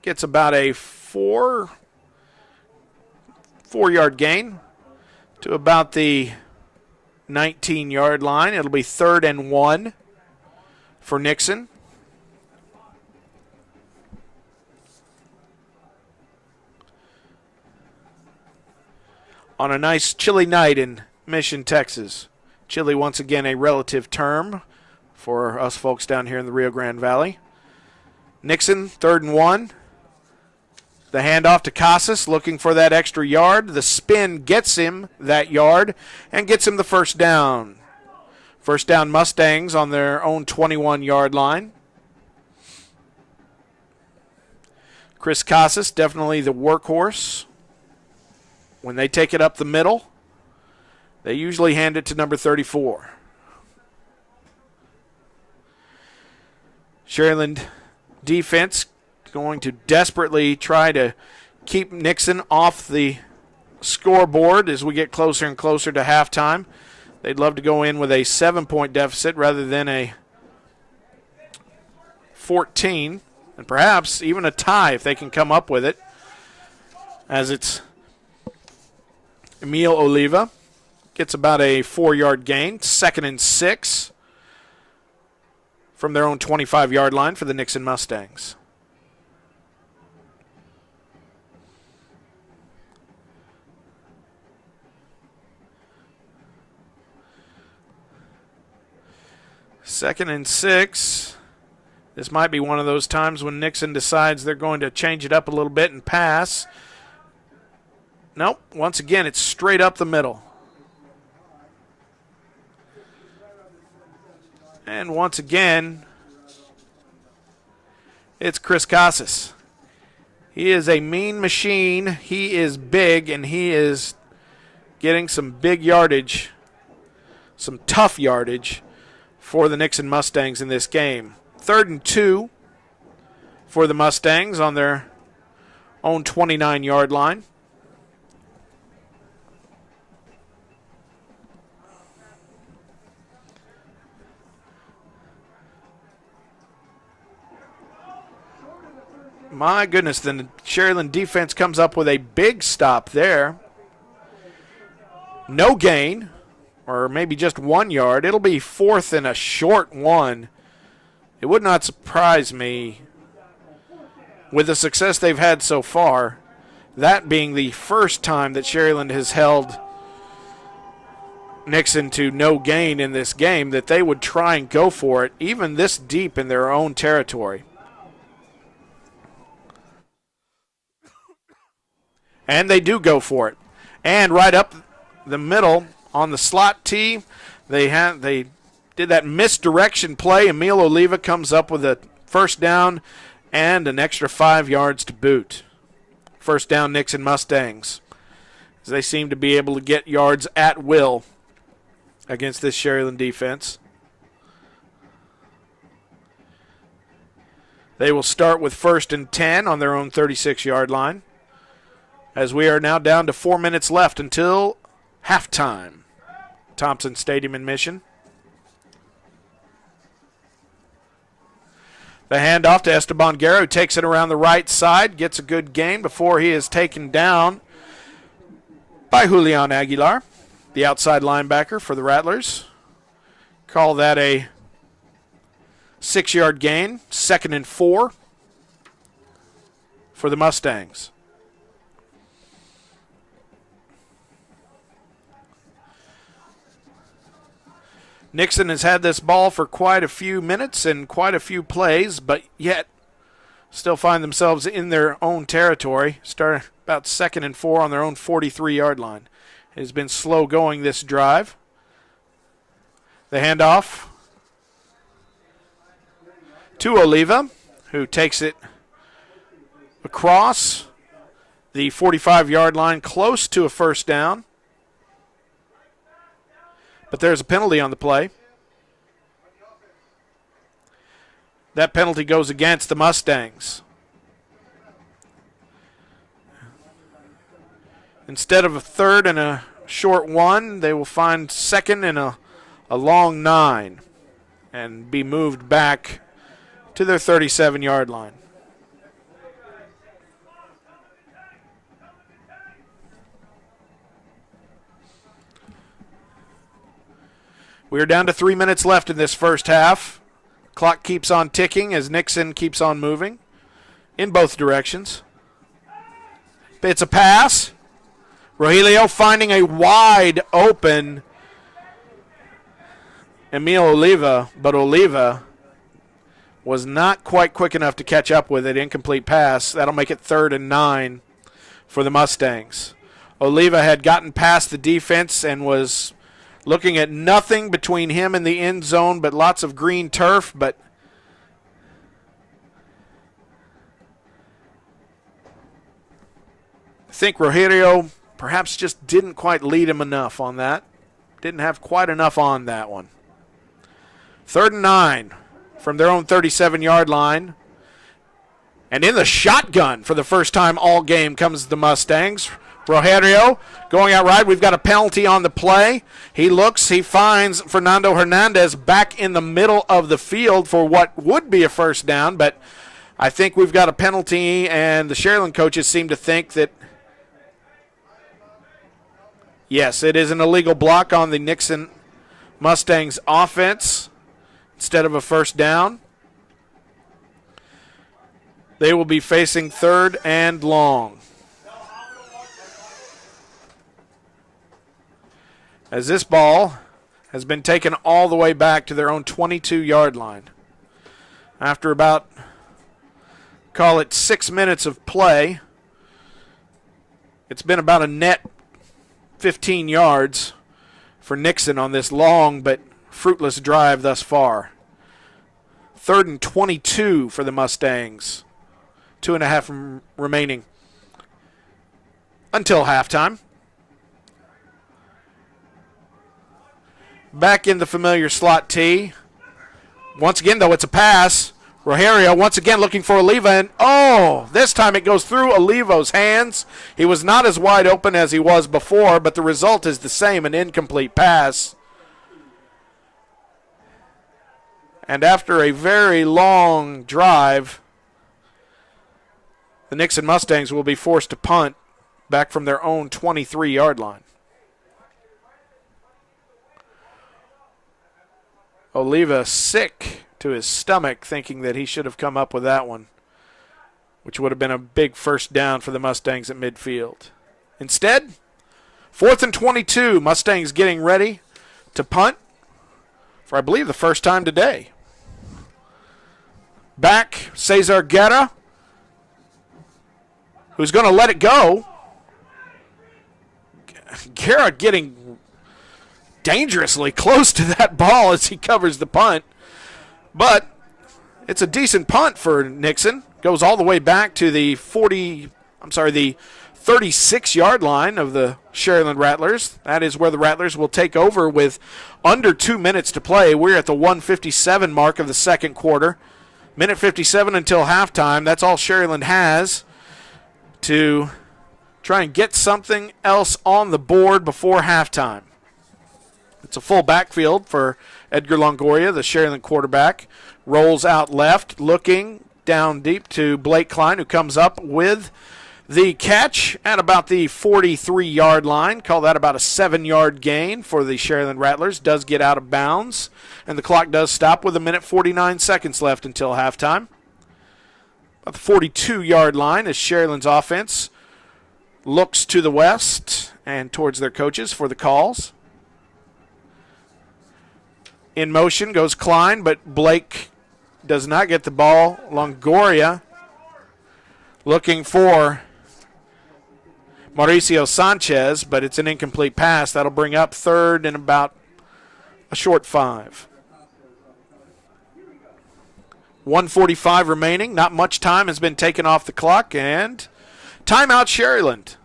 Gets about a 4-yard gain to about the 19-yard line. It'll be 3rd and 1 for Nixon. On a nice chilly night in Mission, Texas. Chilly, once again, a relative term for us folks down here in the Rio Grande Valley. Nixon, 3rd and 1. The handoff to Casas, looking for that extra yard. The spin gets him that yard and gets him the first down. First down Mustangs on their own 21-yard line. Chris Casas, definitely the workhorse. When they take it up the middle, they usually hand it to number 34. Sharyland defense going to desperately try to keep Nixon off the scoreboard as we get closer and closer to halftime. They'd love to go in with a 7-point deficit rather than a 14, and perhaps even a tie if they can come up with it, as it's Emil Oliva gets about a 4-yard gain. 2nd and 6 from their own 25-yard line for the Nixon Mustangs. Second and 6. This might be one of those times when Nixon decides they're going to change it up a little bit and pass. Nope. Once again, it's straight up the middle. And once again, it's Chris Casas. He is a mean machine. He is big, and he is getting some big yardage, some tough yardage for the Nixon Mustangs in this game. 3rd and 2 for the Mustangs on their own 29-yard line. My goodness, the Sharyland defense comes up with a big stop there. No gain, or maybe just 1 yard. It'll be 4th and a short 1. It would not surprise me, with the success they've had so far, that being the first time that Sharyland has held Nixon to no gain in this game, that they would try and go for it, even this deep in their own territory. And they do go for it. And right up the middle on the slot T, they did that misdirection play. Emil Oliva comes up with a first down and an extra 5 yards to boot. First down Nixon Mustangs, as they seem to be able to get yards at will against this Sharyland defense. They will start with 1st and 10 on their own 36-yard line, as we are now down to 4 minutes left until halftime. Thompson Stadium in Mission. The handoff to Esteban Guerra, who takes it around the right side, gets a good gain before he is taken down by Julian Aguilar, the outside linebacker for the Rattlers. Call that a 6-yard gain. 2nd and 4 for the Mustangs. Nixon has had this ball for quite a few minutes and quite a few plays, but yet still find themselves in their own territory. Start about 2nd and 4 on their own 43-yard line. It has been slow going this drive. The handoff to Oliva, who takes it across the 45-yard line, close to a first down. But there's a penalty on the play. That penalty goes against the Mustangs. Instead of a 3rd and a short 1, they will find 2nd and a long 9 and be moved back to their 37-yard line. We are down to 3 minutes left in this first half. Clock keeps on ticking as Nixon keeps on moving in both directions. It's a pass. Rogelio finding a wide open Emil Oliva, but Oliva was not quite quick enough to catch up with it. Incomplete pass. That'll make it 3rd and 9 for the Mustangs. Oliva had gotten past the defense and was looking at nothing between him and the end zone but lots of green turf, but I think Rogelio perhaps just didn't quite lead him enough on that. Didn't have quite enough on that one. 3rd and 9 from their own 37-yard line. And in the shotgun for the first time all game comes the Mustangs. Rogelio going out right. We've got a penalty on the play. He looks, he finds Fernando Hernandez back in the middle of the field for what would be a first down, but I think we've got a penalty, and the Sharyland coaches seem to think that, yes, it is an illegal block on the Nixon Mustangs offense instead of a first down. They will be facing 3rd and long. As this ball has been taken all the way back to their own 22-yard line. After about, call it 6 minutes of play, it's been about a net 15 yards for Nixon on this long but fruitless drive thus far. 3rd and 22 for the Mustangs. 2.5 remaining until halftime. Back in the familiar slot T. Once again, though, it's a pass. Rogelio once again looking for Oliva, and this time it goes through Olivo's hands. He was not as wide open as he was before, but the result is the same, an incomplete pass. And after a very long drive, the Nixon Mustangs will be forced to punt back from their own 23-yard line. Oliva sick to his stomach, thinking that he should have come up with that one, which would have been a big first down for the Mustangs at midfield. Instead, 4th and 22, Mustangs getting ready to punt for, I believe, the first time today. Back, Cesar Guerra, who's going to let it go. Guerra getting dangerously close to that ball as he covers the punt. But it's a decent punt for Nixon. Goes all the way back to the 36-yard line of the Sharyland Rattlers. That is where the Rattlers will take over with under 2 minutes to play. We're at the 1:57 mark of the second quarter. Minute 57 until halftime. That's all Sharyland has to try and get something else on the board before halftime. It's a full backfield for Edgar Longoria, the Sharyland quarterback. Rolls out left, looking down deep to Blake Klein, who comes up with the catch at about the 43-yard line. Call that about a 7-yard gain for the Sharyland Rattlers. Does get out of bounds, and the clock does stop with 1:49 left until halftime. About the 42-yard line as Sharyland's offense looks to the west and towards their coaches for the calls. In motion goes Klein, but Blake does not get the ball. Longoria looking for Mauricio Sanchez, but it's an incomplete pass. That'll bring up third and about a short 5. 1:45 remaining. Not much time has been taken off the clock, and timeout Sharyland.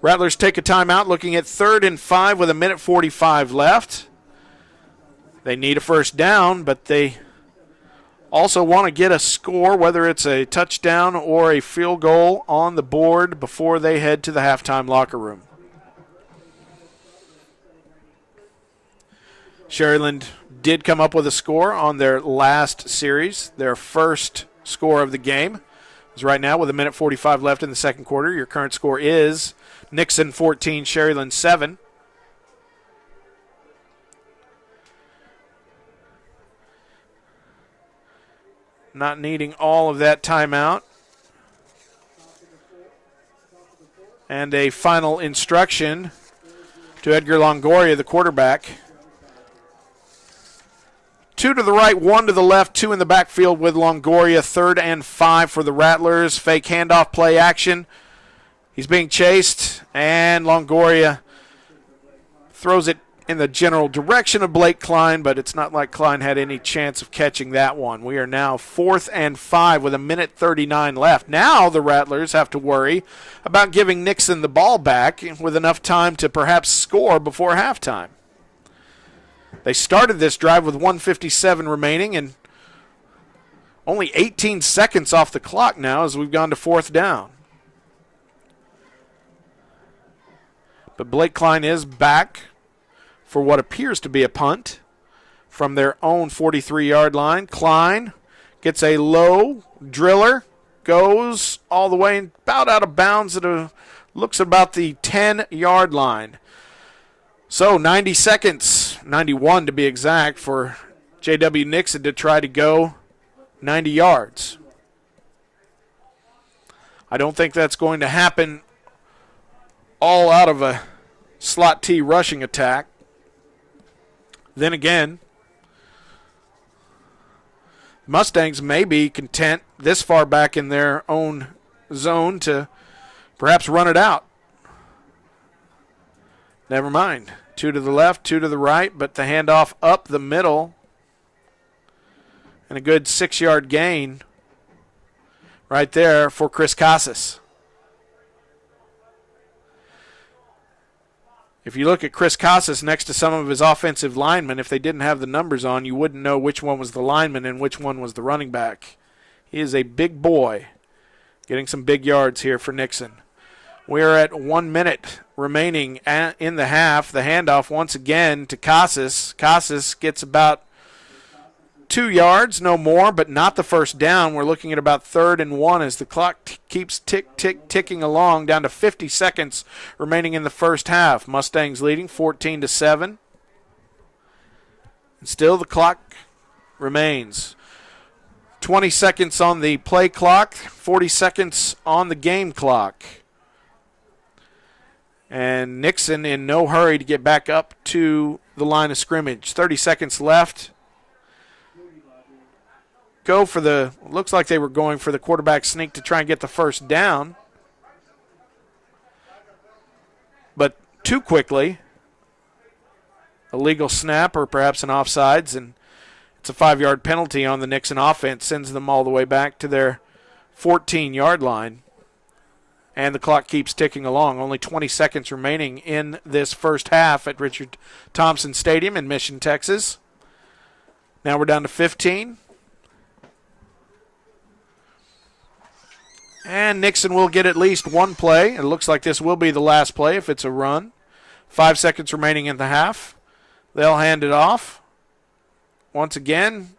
Rattlers take a timeout looking at 3rd and 5 with 1:45 left. They need a first down, but they also want to get a score, whether it's a touchdown or a field goal, on the board before they head to the halftime locker room. Sharyland did come up with a score on their last series, their first score of the game. Is right now with 1:45 left in the second quarter. Your current score is Nixon 14, Sharyland 7. Not needing all of that timeout. And a final instruction to Edgar Longoria, the quarterback. 2 to the right, 1 to the left, 2 in the backfield with Longoria. 3rd and 5 for the Rattlers. Fake handoff play action. He's being chased, and Longoria throws it in the general direction of Blake Klein, but it's not like Klein had any chance of catching that one. We are now 4th and 5 with 1:39 left. Now the Rattlers have to worry about giving Nixon the ball back with enough time to perhaps score before halftime. They started this drive with 1:57 remaining and only 18 seconds off the clock now as we've gone to 4th down. But Blake Klein is back for what appears to be a punt from their own 43-yard line. Klein gets a low driller, goes all the way about out of bounds at looks about the 10-yard line. So 90 seconds, 91 to be exact, for J.W. Nixon to try to go 90 yards. I don't think that's going to happen all out of a slot T rushing attack. Then again, Mustangs may be content this far back in their own zone to perhaps run it out. Never mind. 2 to the left, 2 to the right, but the handoff up the middle and a good 6-yard gain right there for Chris Casas. If you look at Chris Casas next to some of his offensive linemen, if they didn't have the numbers on, you wouldn't know which one was the lineman and which one was the running back. He is a big boy, getting some big yards here for Nixon. We're at 1 minute remaining in the half. The handoff once again to Casas. Casas gets about 2 yards, no more, but not the first down. We're looking at about 3rd and 1 as the clock keeps ticking along, down to 50 seconds remaining in the first half. Mustangs leading 14-7. And still the clock remains. 20 seconds on the play clock, 40 seconds on the game clock. And Nixon in no hurry to get back up to the line of scrimmage. 30 seconds left. Looks like they were going for the quarterback sneak to try and get the first down. But too quickly, illegal snap or perhaps an offsides, and it's a 5-yard penalty on the Nixon offense, sends them all the way back to their 14-yard line. And the clock keeps ticking along. Only 20 seconds remaining in this first half at Richard Thompson Stadium in Mission, Texas. Now we're down to 15. And Nixon will get at least one play. It looks like this will be the last play if it's a run. 5 seconds remaining in the half. They'll hand it off once again.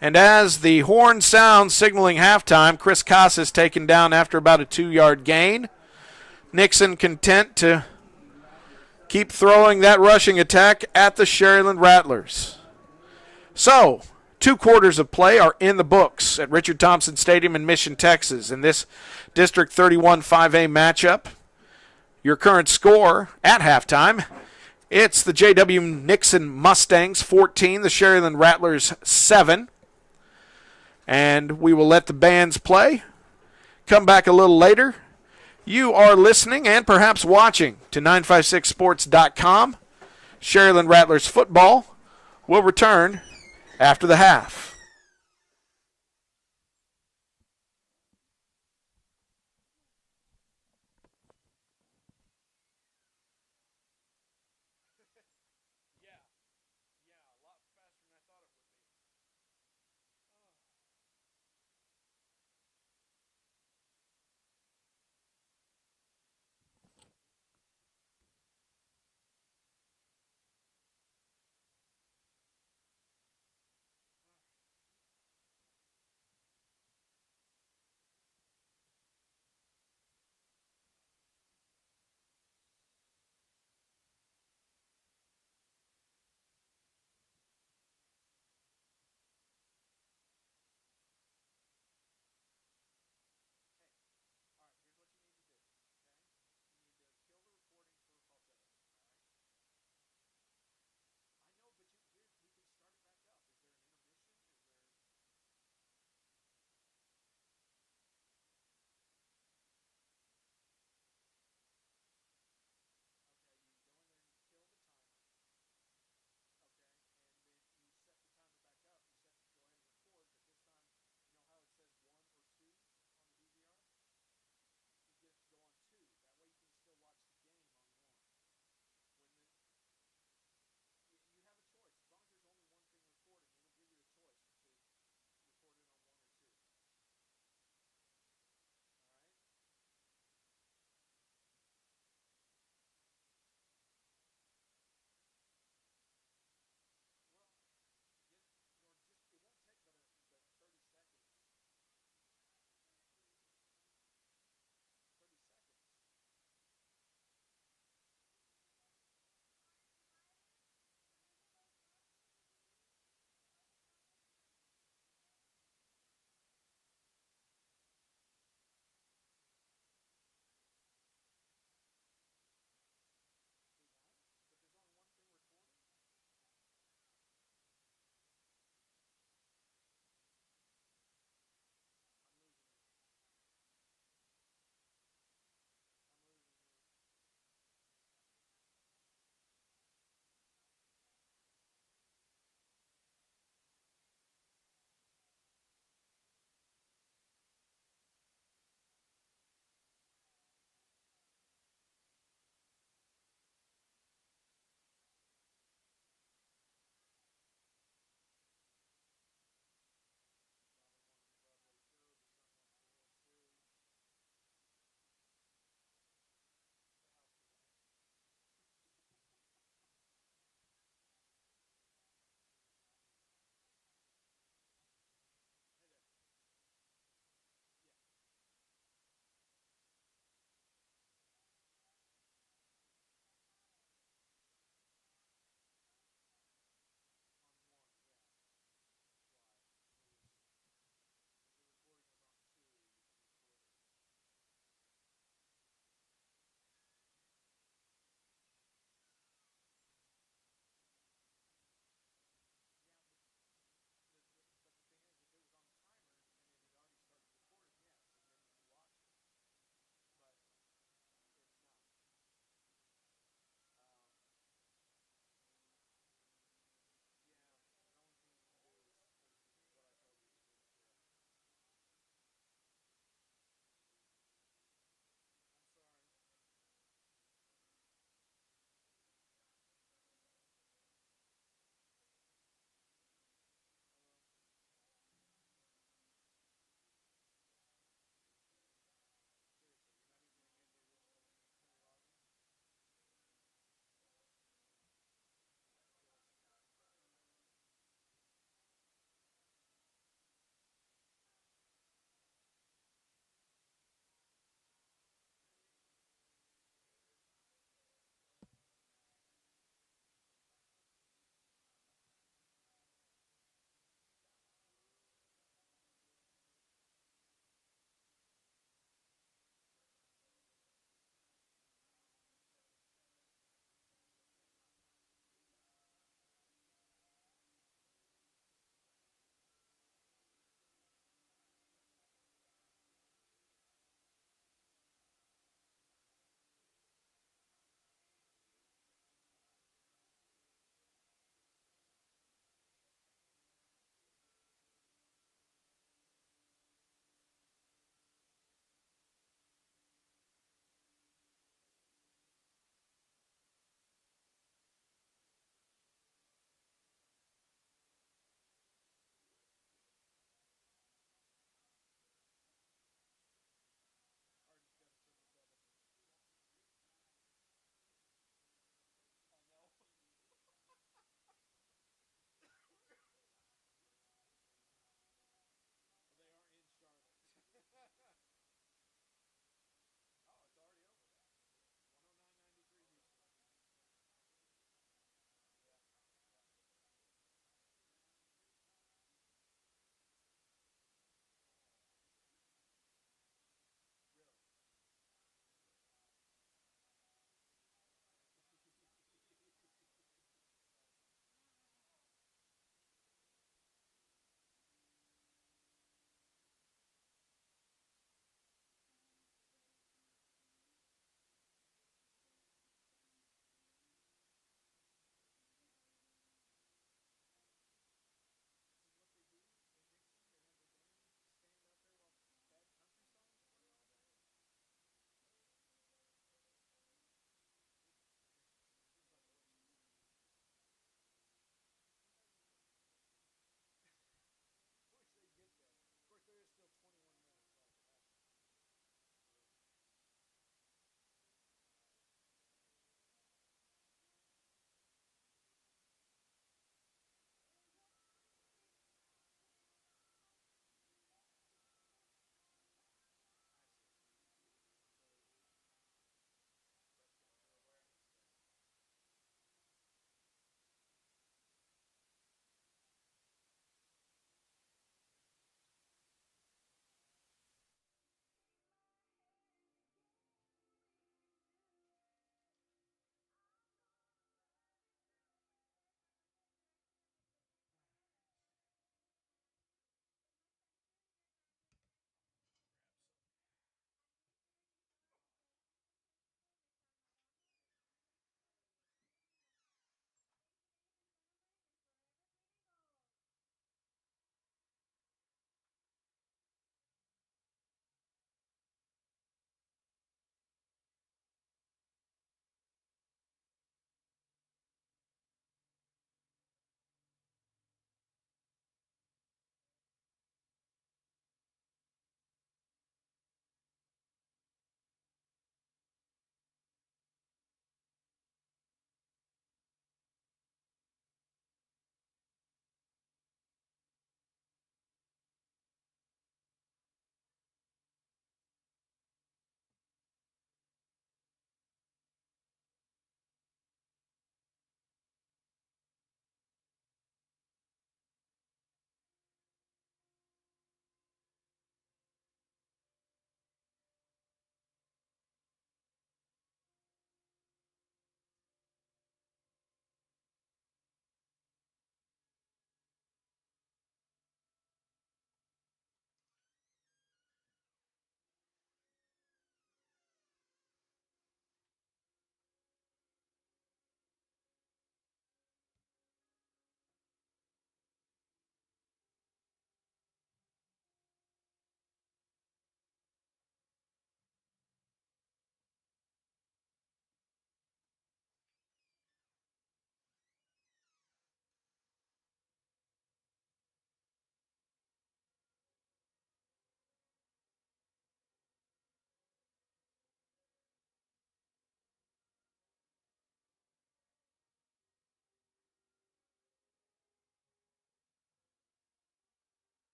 And as the horn sounds signaling halftime, Chris Casas taken down after about a 2-yard gain. Nixon content to keep throwing that rushing attack at the Sharyland Rattlers. So, 2 quarters of play are in the books at Richard Thompson Stadium in Mission, Texas. In this District 31 5A matchup, your current score at halftime It's the J.W. Nixon Mustangs 14, the Sherryland Rattlers 7. And we will let the bands play. Come back a little later. You are listening and perhaps watching to 956sports.com. Sherryland Rattlers football will return after the half.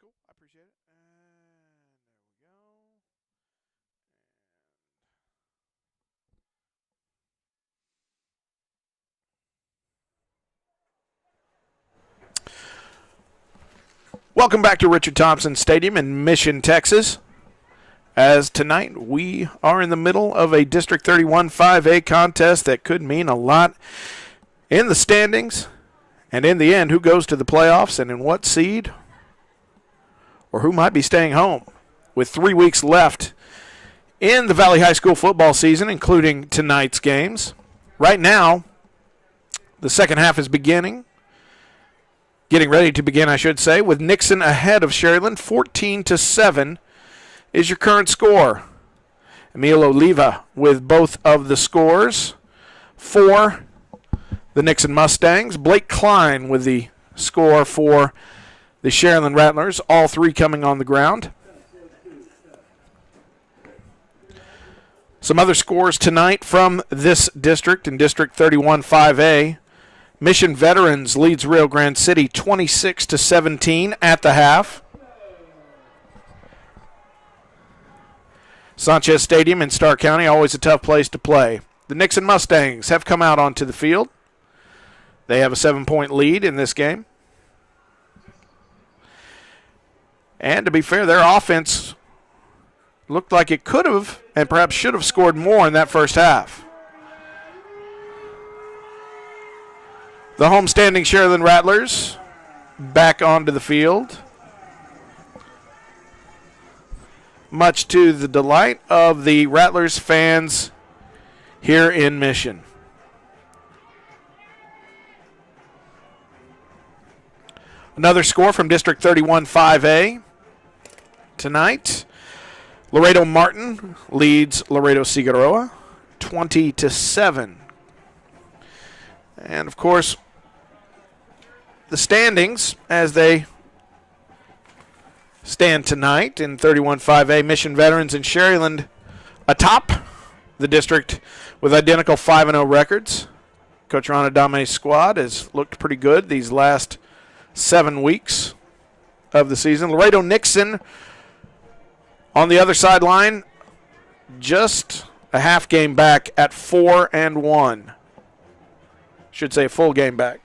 cool. I appreciate it. And there we go. Welcome back to Richard Thompson Stadium in Mission, Texas. As tonight we are in the middle of a District 31 5A contest that could mean a lot in the standings and in the end who goes to the playoffs and in what seed or who might be staying home. With 3 weeks left in the Valley High School football season, including tonight's games. Right now, the second half is getting ready to begin, I should say, with Nixon ahead of Sharyland, 14-7 is your current score. Emil Oliva with both of the scores for the Nixon Mustangs. Blake Klein with the score for the Sharyland Rattlers, all three coming on the ground. Some other scores tonight from this district in District 31 5A. Mission Veterans leads Rio Grande City 26-17 at the half. Sanchez Stadium in Starr County, always a tough place to play. The Nixon Mustangs have come out onto the field. They have a 7-point lead in this game. And to be fair, their offense looked like it could have and perhaps should have scored more in that first half. The homestanding Sharyland Rattlers back onto the field, much to the delight of the Rattlers fans here in Mission. Another score from District 31 5A tonight. Laredo Martin leads Laredo Figueroa 20-7. And of course, the standings as they stand tonight in 31-5A, Mission Veterans and Sharyland atop the district with identical 5-0 records. Coach Ron Adame's squad has looked pretty good these last 7 weeks of the season. Laredo Nixon on the other sideline, just a half game back at 4-1. Should say a full game back,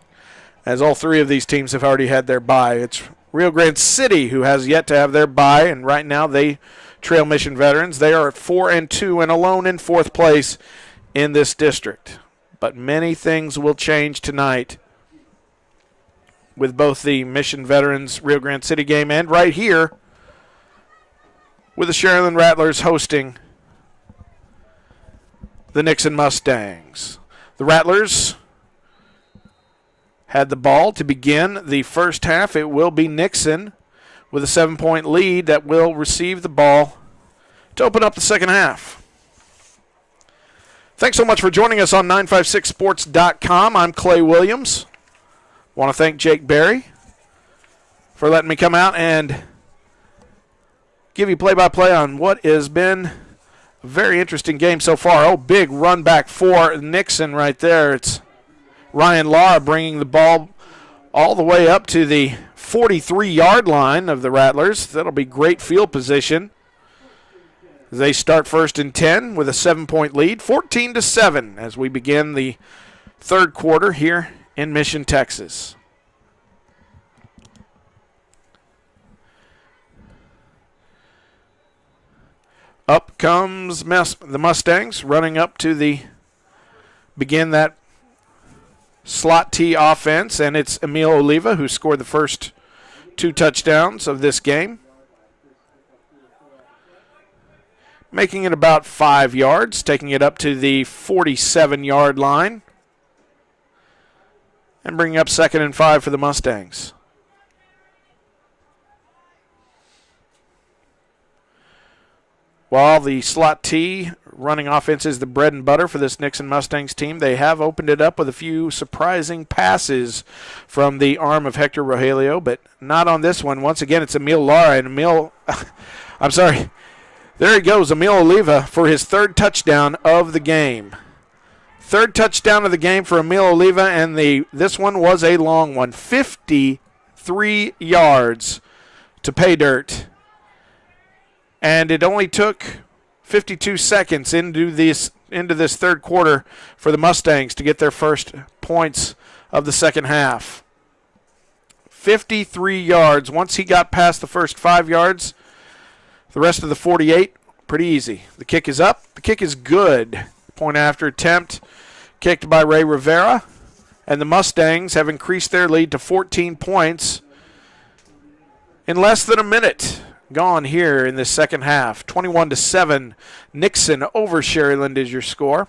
as all three of these teams have already had their bye. It's Rio Grande City who has yet to have their bye, and right now they trail Mission Veterans. They are at 4-2 and alone in fourth place in this district. But many things will change tonight with both the Mission Veterans Rio Grande City game and right here with the Sharyland Rattlers hosting the Nixon Mustangs. The Rattlers had the ball to begin the first half. It will be Nixon with a 7-point lead that will receive the ball to open up the second half. Thanks so much for joining us on 956sports.com. I'm Clay Williams. Want to thank Jake Berry for letting me come out and give you play-by-play on what has been a very interesting game so far. Oh, big run back for Nixon right there. It's Ryan Lara bringing the ball all the way up to the 43-yard line of the Rattlers. That'll be great field position. They start first and 10 with a 7-point lead, 14-7 as we begin the third quarter here in Mission, Texas. Up comes the Mustangs, running up to begin that slot T offense, and it's Emil Oliva who scored the first 2 touchdowns of this game, making it about 5 yards, taking it up to the 47-yard line, and bringing up 2nd and 5 for the Mustangs. While the slot T running offense is the bread and butter for this Nixon Mustangs team, they have opened it up with a few surprising passes from the arm of Hector Rogelio, but not on this one. Once again, it's Emil Lara, and I'm sorry, there he goes, Emil Oliva for his 3rd touchdown of the game. 3rd touchdown of the game for Emil Oliva, and this one was a long one, 53 yards to pay dirt. And it only took 52 seconds into this third quarter for the Mustangs to get their first points of the second half. 53 yards. Once he got past the first 5 yards, the rest of the 48, pretty easy. The kick is up. The kick is good. Point after attempt kicked by Ray Rivera. And the Mustangs have increased their lead to 14 points in less than a minute gone here in this second half. 21-7. Nixon over Sharyland is your score.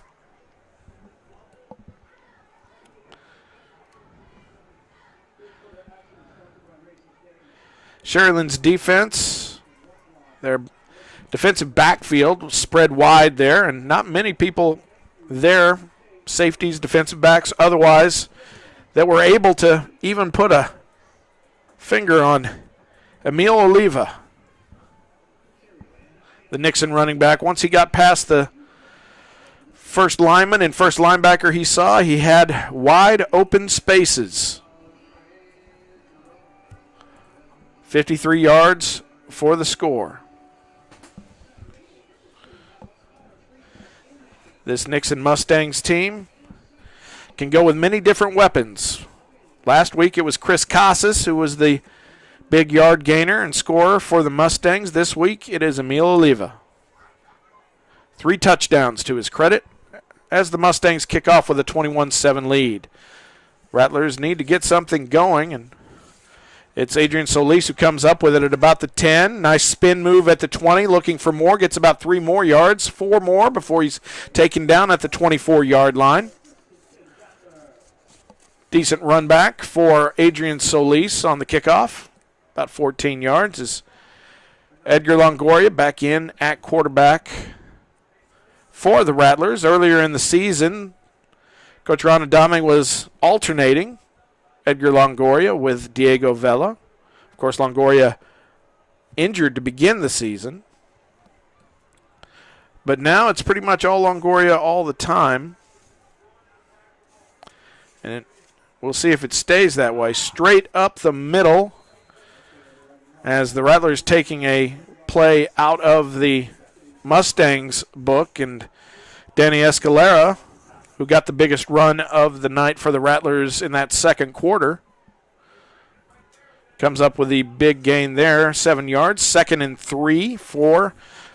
Sharyland's defense, their defensive backfield spread wide there, and not many people there, safeties, defensive backs, otherwise, that were able to even put a finger on Emil Oliva, the Nixon running back. Once he got past the first lineman and first linebacker he saw, he had wide open spaces. 53 yards for the score. This Nixon Mustangs team can go with many different weapons. Last week it was Chris Casas who was the big yard gainer and scorer for the Mustangs. This week it is Emil Oliva. 3 touchdowns to his credit as the Mustangs kick off with a 21-7 lead. Rattlers need to get something going, and it's Adrian Solis who comes up with it at about the 10. Nice spin move at the 20, looking for more. Gets about 3 more yards, 4 more before he's taken down at the 24-yard line. Decent run back for Adrian Solis on the kickoff. About 14 yards is Edgar Longoria back in at quarterback for the Rattlers. Earlier in the season, Coach Ron Adame was alternating Edgar Longoria with Diego Vela. Of course, Longoria injured to begin the season. But now it's pretty much all Longoria all the time. And we'll see if it stays that way. Straight up the middle as the Rattlers taking a play out of the Mustangs book. And Danny Escalera, who got the biggest run of the night for the Rattlers in that second quarter, comes up with the big gain there, 7 yards. 2nd and 3 for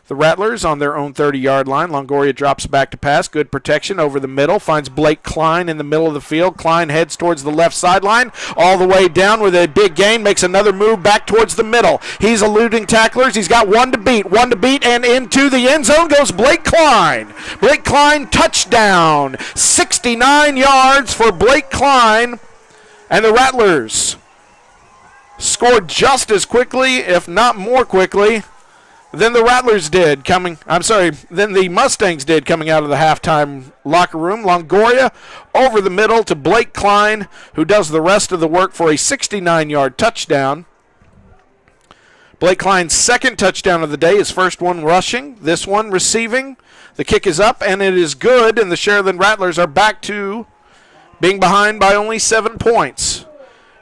the Rattlers on their own 30-yard line. Longoria drops back to pass. Good protection over the middle. Finds Blake Klein in the middle of the field. Klein heads towards the left sideline. All the way down with a big gain. Makes another move back towards the middle. He's eluding tacklers. He's got one to beat, and into the end zone goes Blake Klein. Blake Klein, touchdown. 69 yards for Blake Klein. And the Rattlers scored just as quickly, if not more quickly, than the Rattlers did than the Mustangs did coming out of the halftime locker room. Longoria over the middle to Blake Klein, who does the rest of the work for a 69-yard touchdown. Blake Klein's second touchdown of the day, his first one rushing, this one receiving. The kick is up, and it is good, and the Sharyland Rattlers are back to being behind by only 7 points.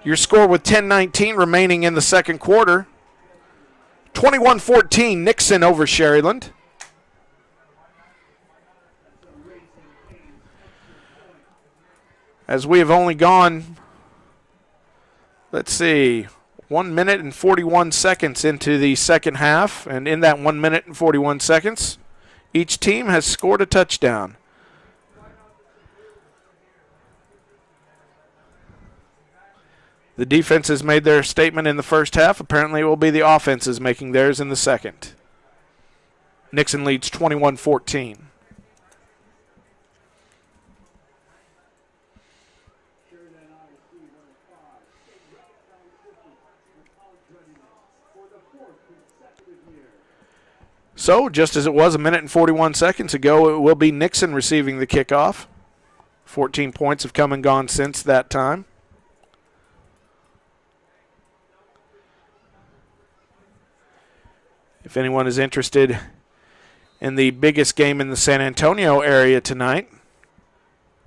Your score with 10:19 remaining in the second quarter. 21-14, Nixon over Sharyland. As we have only gone, 1 minute and 41 seconds into the second half. And in that 1 minute and 41 seconds, each team has scored a touchdown. The defenses made their statement in the first half. Apparently it will be the offenses making theirs in the second. Nixon leads 21-14. So, just as it was a minute and 41 seconds ago, it will be Nixon receiving the kickoff. 14 points have come and gone since that time. If anyone is interested in the biggest game in the San Antonio area tonight,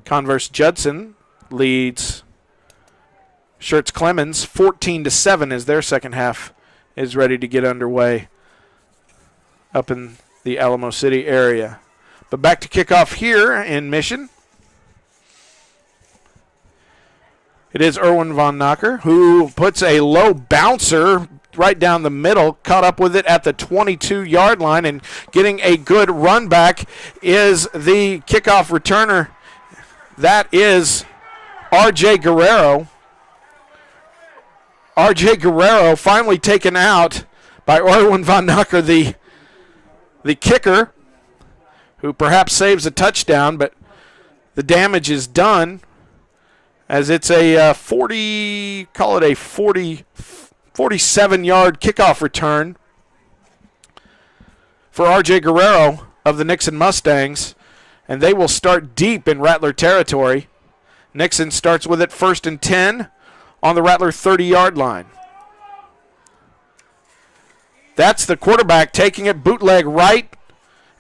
Converse Judson leads Schertz Clemens 14-7 as their second half is ready to get underway up in the Alamo City area. But back to kickoff here in Mission. It is Erwin Von Knocker who puts a low bouncer right down the middle, caught up with it at the 22-yard line, and getting a good run back is the kickoff returner. That is R.J. Guerrero. R.J. Guerrero finally taken out by Erwin Von Knocker, the kicker, who perhaps saves a touchdown, but the damage is done as it's a 47-yard kickoff return for R.J. Guerrero of the Nixon Mustangs, and they will start deep in Rattler territory. Nixon starts with it 1st and 10 on the Rattler 30-yard line. That's the quarterback taking it bootleg right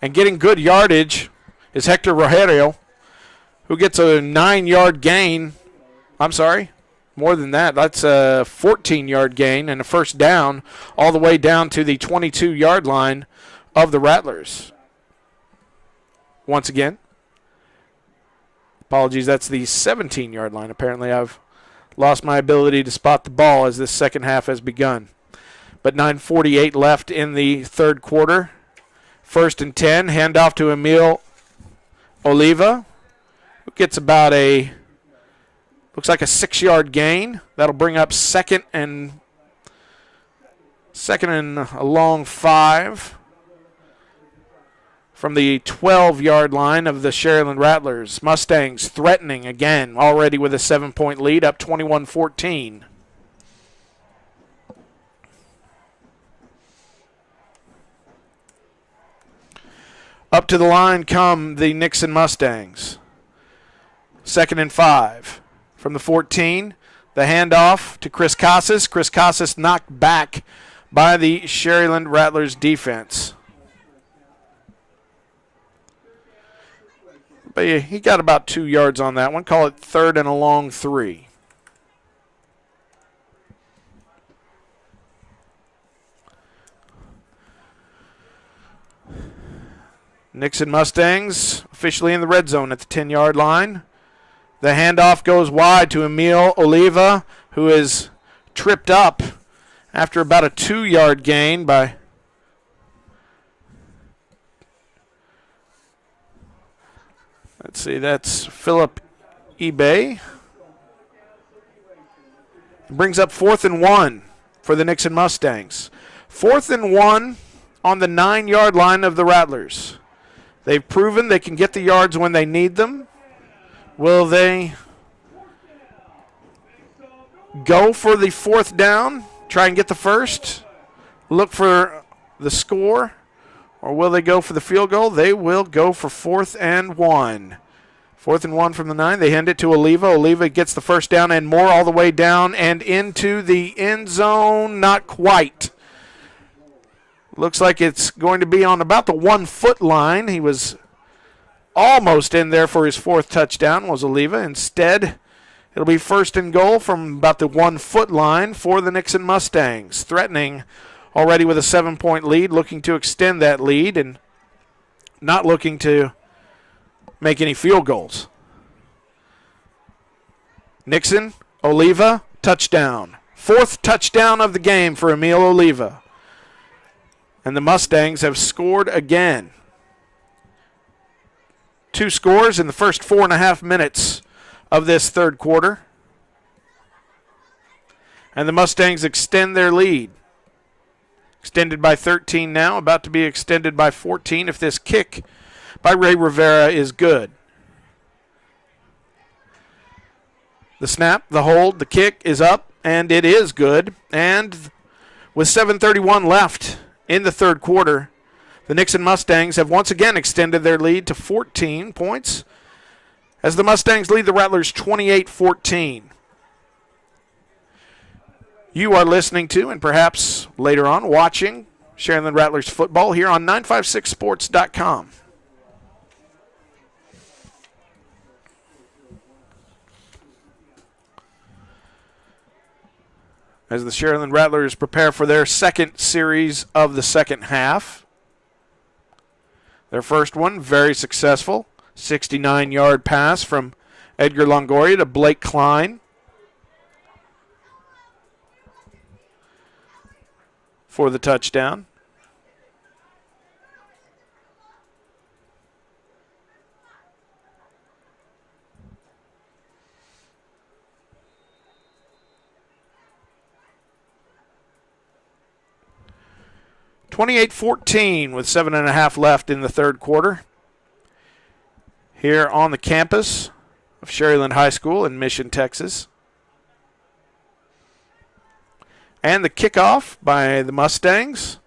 and getting good yardage is Hector Rogerio, who gets a 9-yard gain. I'm sorry, more than that. That's a 14-yard gain and a first down all the way down to the 22-yard line of the Rattlers. Once again, apologies, that's the 17-yard line. Apparently I've lost my ability to spot the ball as this second half has begun. But 9:48 left in the third quarter. 1st and 10, handoff to Emil Oliva, who gets about looks like a 6-yard gain. That'll bring up second and a long 5 from the 12-yard line of the Sharyland Rattlers. Mustangs threatening again, already with a 7-point lead, up 21-14. Up to the line come the Nixon Mustangs. 2nd and 5. From the 14, the handoff to Chris Casas. Chris Casas knocked back by the Sharyland Rattlers defense. But he got about 2 yards on that one. Call it 3rd and a long 3. Nixon Mustangs officially in the red zone at the 10-yard line. The handoff goes wide to Emil Oliva, who is tripped up after about a 2-yard gain by let's see, that's Philip eBay. It brings up 4th and 1 for the Nixon Mustangs. 4th and 1 on the 9-yard line of the Rattlers. They've proven they can get the yards when they need them. Will they go for the 4th down, try and get the first, look for the score, or will they go for the field goal? They will go for 4th and 1. 4th and 1 from the 9. They hand it to Oliva. Oliva gets the first down and more all the way down and into the end zone. Not quite. Looks like it's going to be on about the 1-foot line. He was almost in there for his 4th touchdown, was Oliva. Instead, it'll be 1st and goal from about the 1-foot line for the Nixon Mustangs. Threatening already with a 7-point lead, looking to extend that lead and not looking to make any field goals. Nixon, Oliva, touchdown. 4th touchdown of the game for Emil Oliva. And the Mustangs have scored again. 2 scores in the first 4.5 minutes of this third quarter. And the Mustangs extend their lead. Extended by 13 now, about to be extended by 14 if this kick by Ray Rivera is good. The snap, the hold, the kick is up, and it is good. And with 7:31 left in the third quarter, the Nixon Mustangs have once again extended their lead to 14 points as the Mustangs lead the Rattlers 28-14. You are listening to, and perhaps later on watching, Sharyland Rattlers football here on 956sports.com. as the Sharyland Rattlers prepare for their second series of the second half. Their first one, very successful. 69-yard pass from Edgar Longoria to Blake Klein for the touchdown. (28-14) with 7.5 left in the third quarter here on the campus of Sharyland High School in Mission, Texas. And the kickoff by the Mustangs.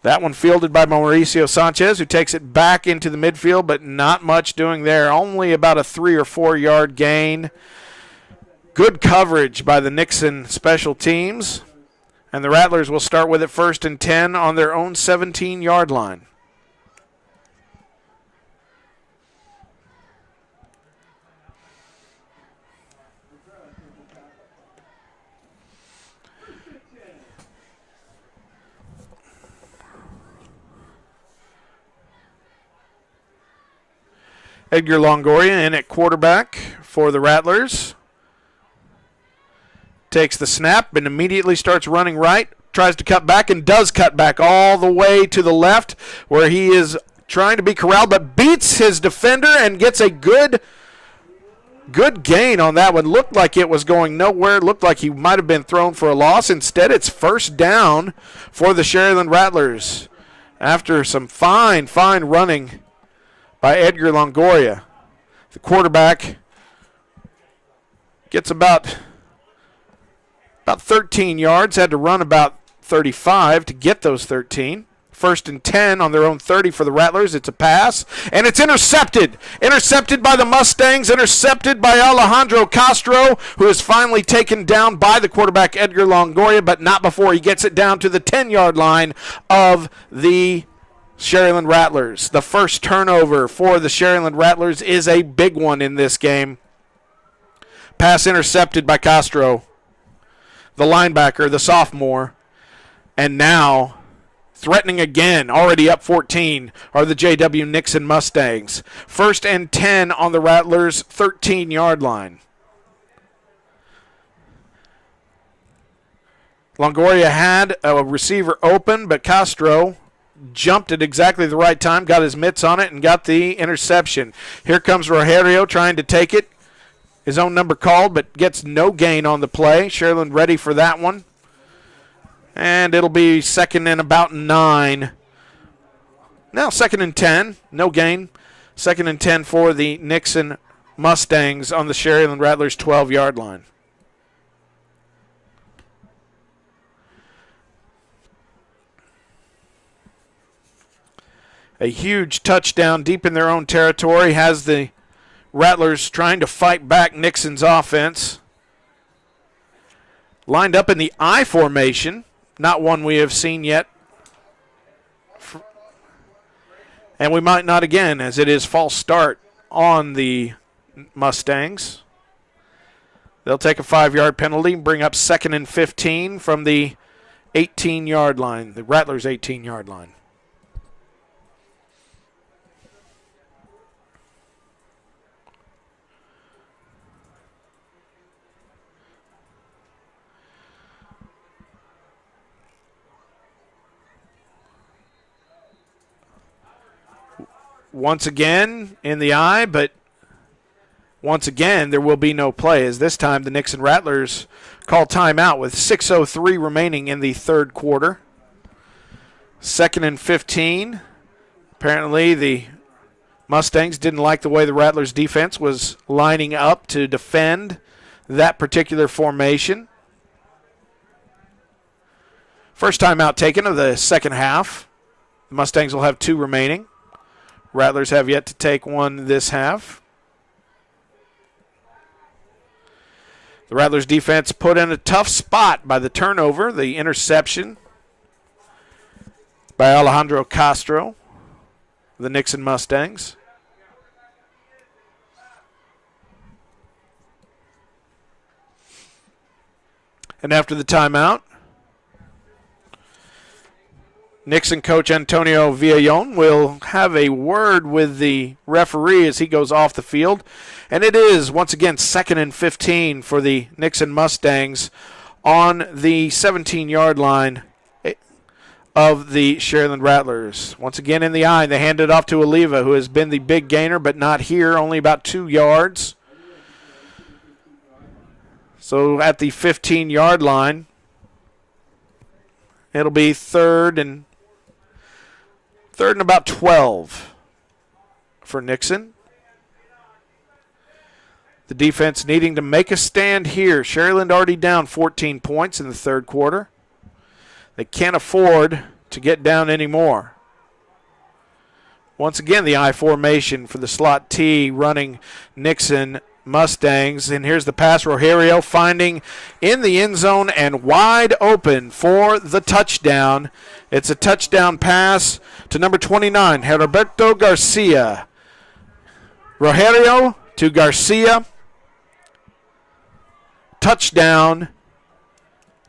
That one fielded by Mauricio Sanchez, who takes it back into the midfield, but not much doing there. Only about a 3 or 4 yard gain. Good coverage by the Nixon special teams. And the Rattlers will start with it 1st and 10 on their own 17-yard line. Edgar Longoria in at quarterback for the Rattlers. Takes the snap and immediately starts running right. Tries to cut back and does cut back all the way to the left where he is trying to be corralled but beats his defender and gets a good gain on that one. Looked like it was going nowhere. Looked like he might have been thrown for a loss. Instead, it's first down for the Sharyland Rattlers after some fine running by Edgar Longoria. The quarterback gets about 13 yards, had to run about 35 to get those 13. 1st and 10 on their own 30 for the Rattlers. It's a pass, and it's intercepted. Intercepted by the Mustangs, intercepted by Alejandro Castro, who is finally taken down by the quarterback Edgar Longoria, but not before he gets it down to the 10-yard line of the Sharyland Rattlers. The first turnover for the Sharyland Rattlers is a big one in this game. Pass intercepted by Castro, the linebacker, the sophomore. And now, threatening again, already up 14, are the J.W. Nixon Mustangs. 1st and 10 on the Rattlers' 13-yard line. Longoria had a receiver open, but Castro jumped at exactly the right time, got his mitts on it, and got the interception. Here comes Rogerio trying to take it. His own number called, but gets no gain on the play. Sharyland ready for that one. And it'll be 2nd and about 9. Now 2nd and 10. No gain. 2nd and 10 for the Nixon Mustangs on the Sharyland Rattlers' 12-yard line. A huge touchdown deep in their own territory has the Rattlers trying to fight back Nixon's offense. Lined up in the I formation, not one we have seen yet. And we might not again, as it is false start on the Mustangs. They'll take a 5-yard penalty, bring up 2nd and 15 from the 18-yard line, the Rattlers' 18-yard line. Once again in the eye, but once again there will be no play, as this time the Nixon Rattlers call timeout with 6:03 remaining in the third quarter. 2nd and 15. Apparently the Mustangs didn't like the way the Rattlers defense was lining up to defend that particular formation. First timeout taken of the second half. The Mustangs will have 2 remaining. Rattlers have yet to take one this half. The Rattlers defense put in a tough spot by the turnover, the interception by Alejandro Castro, the Nixon Mustangs. And after the timeout, Nixon coach Antonio Villallon will have a word with the referee as he goes off the field. And it is, once again, 2nd and 15 for the Nixon Mustangs on the 17-yard line of the Sharyland Rattlers. Once again in the eye, they hand it off to Oliva, who has been the big gainer, but not here, only about 2 yards. So at the 15-yard line, it'll be third and about 12 for Nixon. The defense needing to make a stand here. Sharyland already down 14 points in the third quarter. They can't afford to get down anymore. Once again, the I formation for the slot T running Nixon Mustangs. And here's the pass. Rogerio finding in the end zone and wide open for the touchdown. It's a touchdown pass to number 29, Heriberto Garcia. Rogerio to Garcia. Touchdown,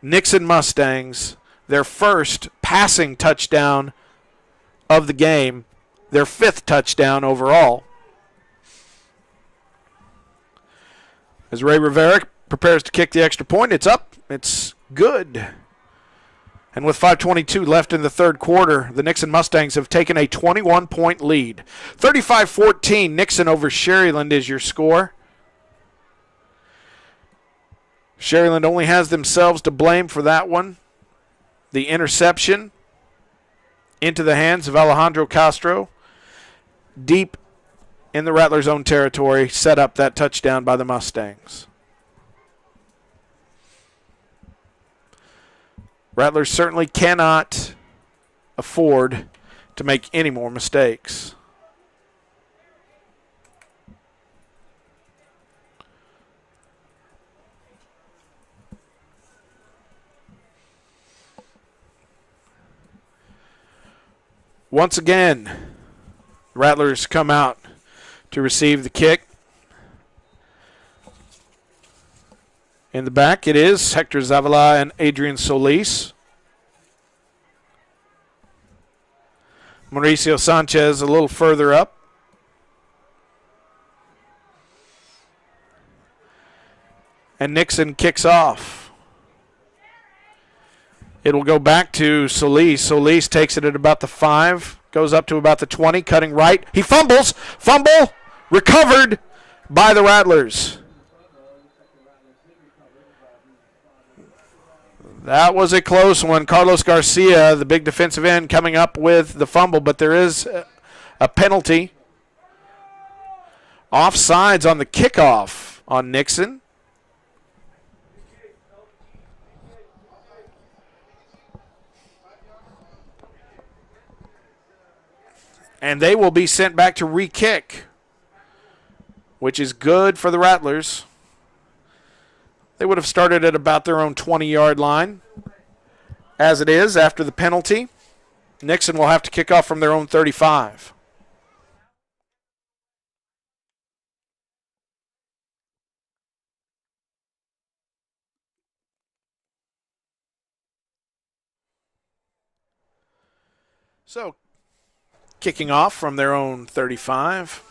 Nixon Mustangs. Their first passing touchdown of the game. Their 5th touchdown overall. As Ray Rivera prepares to kick the extra point, it's up. It's good. And with 5:22 left in the third quarter, the Nixon Mustangs have taken a 21-point lead. 35-14, Nixon over Sharyland is your score. Sharyland only has themselves to blame for that one. The interception into the hands of Alejandro Castro, deep in the Rattlers' own territory, set up that touchdown by the Mustangs. Rattlers certainly cannot afford to make any more mistakes. Once again, Rattlers come out to receive the kick. In the back, it is Hector Zavala and Adrian Solis. Mauricio Sanchez a little further up. And Nixon kicks off. It will go back to Solis. Solis takes it at about the 5, goes up to about the 20, cutting right. He fumbles. Fumble recovered by the Rattlers. That was a close one. Carlos Garcia, the big defensive end, coming up with the fumble, but there is a penalty. Offsides on the kickoff on Nixon. And they will be sent back to re-kick, which is good for the Rattlers. They would have started at about their own 20-yard line. As it is, after the penalty, Nixon will have to kick off from their own 35. So, kicking off from their own 35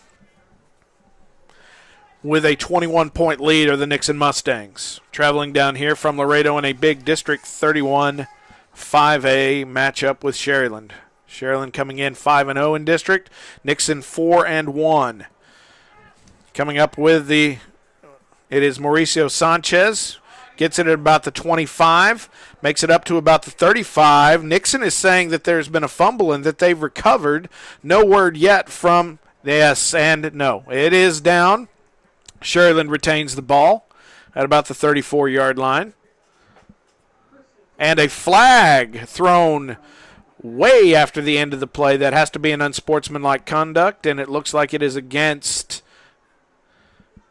with a 21-point lead are the Nixon Mustangs. Traveling down here from Laredo in a big District 31 5A matchup with Sharyland. Sharyland coming in 5-0 in district. Nixon 4-1. Coming up with it is Mauricio Sanchez. Gets it at about the 25, makes it up to about the 35. Nixon is saying that there's been a fumble and that they've recovered. No word yet from yes and no. It is down. Sharyland retains the ball at about the 34-yard line. And a flag thrown way after the end of the play. That has to be an unsportsmanlike conduct, and it looks like it is against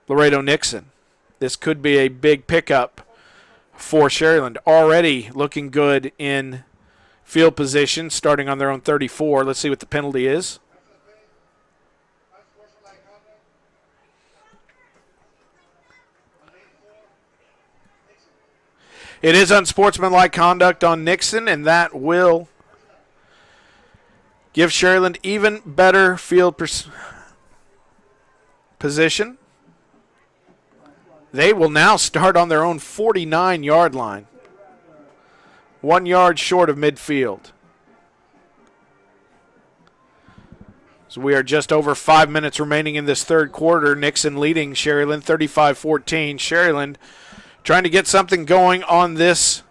Laredo Nixon. This could be a big pickup for Sharyland. Already looking good in field position, starting on their own 34. Let's see what the penalty is. It is unsportsmanlike conduct on Nixon, and that will give Sharyland even better field position. They will now start on their own 49-yard line, 1 yard short of midfield. So we are just over 5 minutes remaining in this third quarter. Nixon leading Sharyland 35-14. Sharyland trying to get something going on this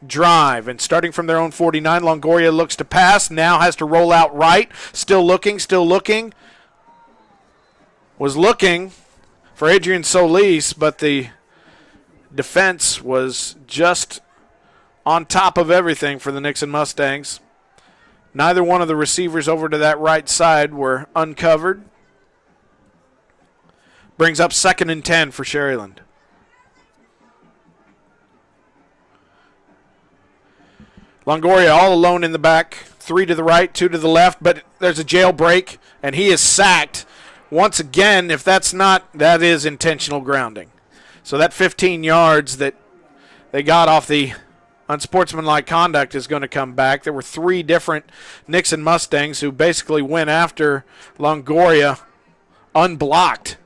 drive. And starting from their own 49, Longoria looks to pass. Now has to roll out right. Still looking. Was looking for Adrian Solis, but the defense was just on top of everything for the Nixon Mustangs. Neither one of the receivers over to that right side were uncovered. Brings up 2nd and 10 for Sharyland. Longoria all alone in the back. 3 to the right, 2 to the left, but there's a jailbreak, and he is sacked. Once again, if that's not, that is intentional grounding. So that 15 yards that they got off the unsportsmanlike conduct is going to come back. There were 3 different Nixon Mustangs who basically went after Longoria unblocked.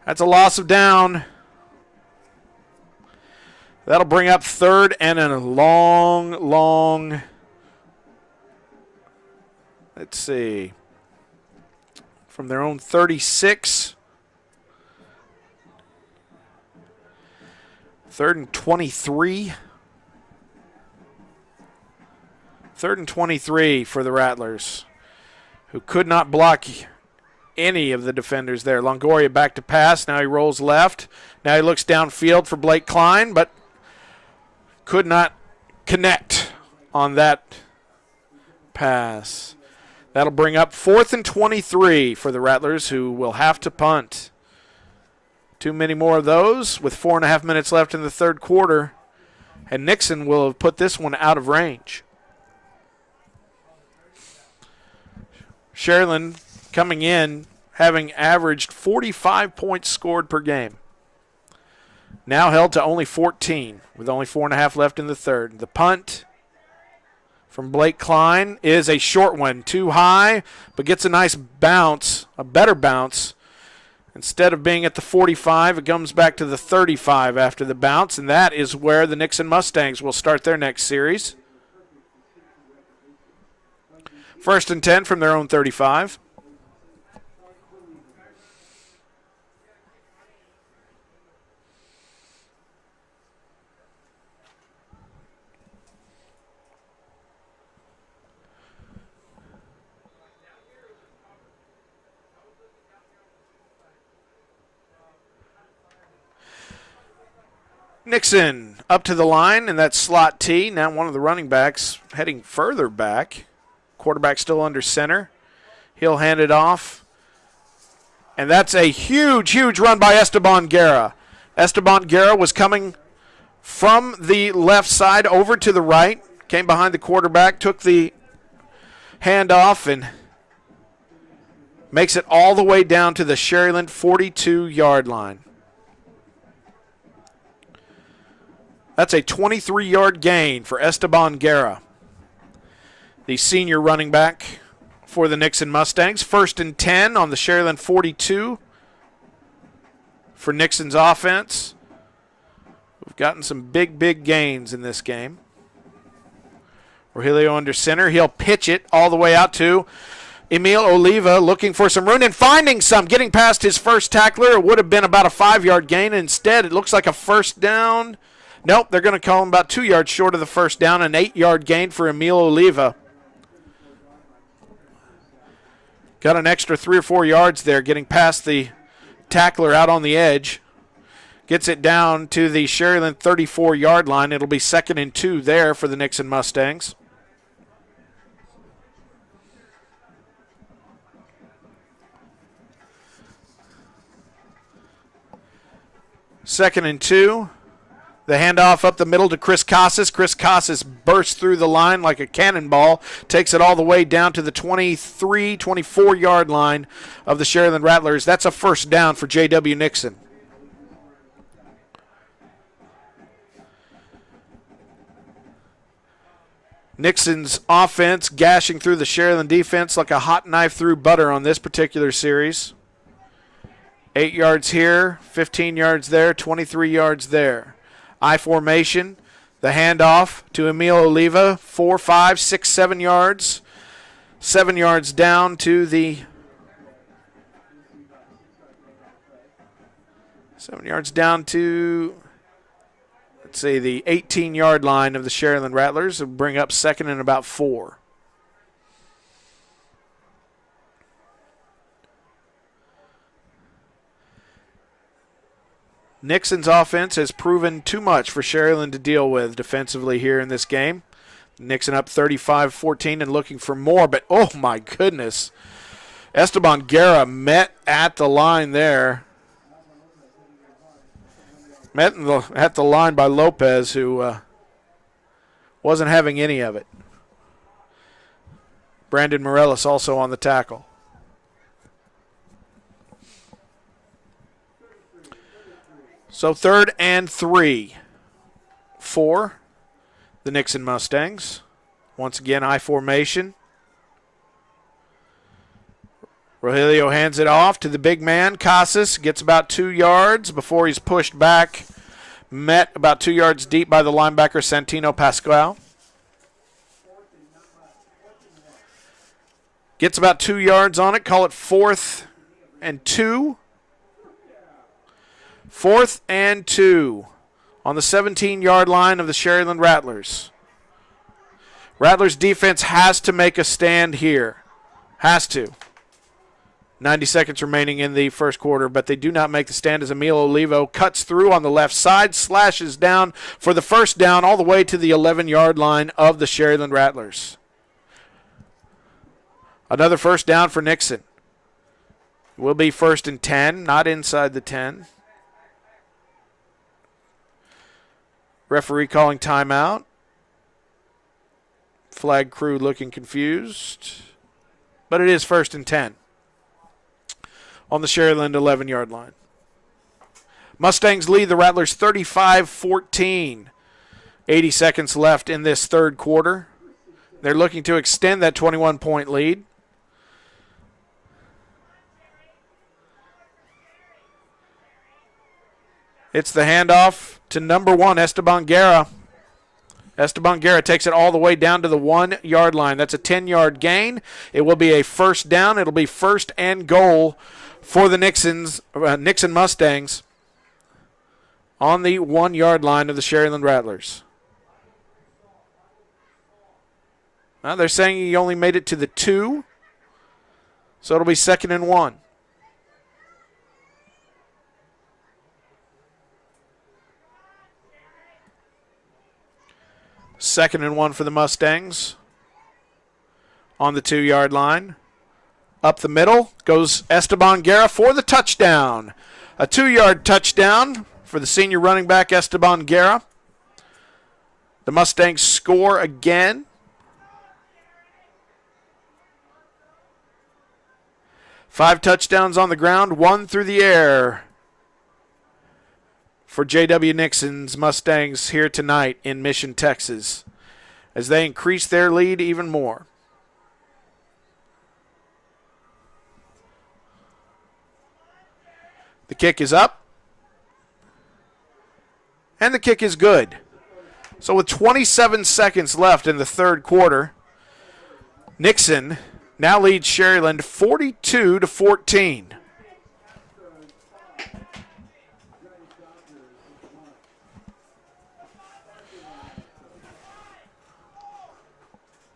That's a loss of down. That'll bring up 3rd and a long, let's see, from their own 36. 3rd and 23. 3rd and 23 for the Rattlers, who could not block any of the defenders there. Longoria back to pass. Now he rolls left. Now he looks downfield for Blake Klein, but could not connect on that pass. That'll bring up 4th and 23 for the Rattlers, who will have to punt. Too many more of those with 4.5 minutes left in the third quarter, and Nixon will have put this one out of range. Sharyland coming in having averaged 45 points scored per game. Now held to only 14 with only 4.5 left in the third. The punt from Blake Klein is a short one, too high, but gets a nice bounce, a better bounce. Instead of being at the 45, it comes back to the 35 after the bounce, and that is where the Nixon Mustangs will start their next series. 1st and 10 from their own 35. Nixon up to the line in that slot T. Now one of the running backs heading further back. Quarterback still under center. He'll hand it off. And that's a huge run by Esteban Guerra. Esteban Guerra was coming from the left side over to the right. Came behind the quarterback, took the handoff, and makes it all the way down to the Sharyland 42-yard line. That's a 23-yard gain for Esteban Guerra, the senior running back for the Nixon Mustangs. 1st and 10 on the Sharyland 42 for Nixon's offense. We've gotten some big gains in this game. Rogelio under center. He'll pitch it all the way out to Emil Oliva, looking for some room and finding some. Getting past his first tackler. It would have been about a 5-yard gain. Instead, it looks like a first down. Nope, they're going to call him about 2 yards short of the first down. An 8-yard gain for Emil Oliva. Got an extra 3 or 4 yards there, getting past the tackler out on the edge. Gets it down to the Sharyland 34-yard line. It'll be 2nd and 2 there for the Nixon Mustangs. Second and 2. The handoff up the middle to Chris Casas. Chris Casas bursts through the line like a cannonball, takes it all the way down to the 23, 24-yard line of the Sharyland Rattlers. That's a first down for J.W. Nixon. Nixon's offense gashing through the Sharyland defense like a hot knife through butter on this particular series. 8 yards here, 15 yards there, 23 yards there. I formation, the handoff to Emil Oliva, 4, 5, 6, 7 yards. 7 yards down to the 7 yards down to, let's say, the 18-yard line of the Sharyland Rattlers will bring up second and about 4. Nixon's offense has proven too much for Sharyland to deal with defensively here in this game. Nixon up 35-14 and looking for more, but oh my goodness. Esteban Guerra met at the line there. Met at the line by Lopez, who wasn't having any of it. Brandon Morellis also on the tackle. So 3rd and 3 for the Nixon Mustangs. Once again, I formation. Rogelio hands it off to the big man. Casas gets about 2 yards before he's pushed back. Met about 2 yards deep by the linebacker Santino Pascual. Gets about 2 yards on it. Call it 4th and 2. 4th and 2 on the 17-yard line of the Sharyland Rattlers. Rattlers defense has to make a stand here. Has to. 90 seconds remaining in the first quarter, but they do not make the stand as Emil Olivo cuts through on the left side, slashes down for the first down all the way to the 11-yard line of the Sharyland Rattlers. Another first down for Nixon. Will be 1st and 10, not inside the 10. Referee calling timeout. Flag crew looking confused. But it is 1st and 10 on the Sharyland 11-yard line. Mustangs lead the Rattlers 35-14. 80 seconds left in this third quarter. They're looking to extend that 21-point lead. It's the handoff to number 1, Esteban Guerra. Esteban Guerra takes it all the way down to the 1-yard line. That's a 10-yard gain. It will be a first down. It'll be 1st and goal for the Nixon Mustangs on the 1-yard line of the Sharyland Rattlers. Now they're saying he only made it to the 2, so it'll be 2nd and 1. Second and 1 for the Mustangs on the 2-yard line. Up the middle goes Esteban Guerra for the touchdown. A 2-yard touchdown for the senior running back Esteban Guerra. The Mustangs score again. Five touchdowns on the ground, 1 through the air for J.W. Nixon's Mustangs here tonight in Mission, Texas, as they increase their lead even more. The kick is up, and the kick is good. So with 27 seconds left in the third quarter, Nixon now leads Sharyland 42-14.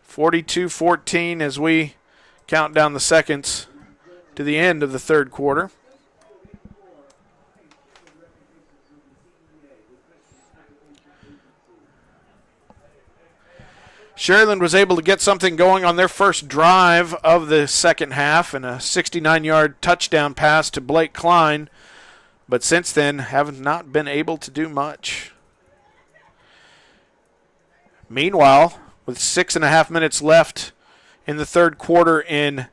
(42-14) as we count down the seconds to the end of the third quarter. Sharyland was able to get something going on their first drive of the second half and a 69-yard touchdown pass to Blake Klein, but since then have not been able to do much. Meanwhile, with 6.5 minutes left in the third quarter in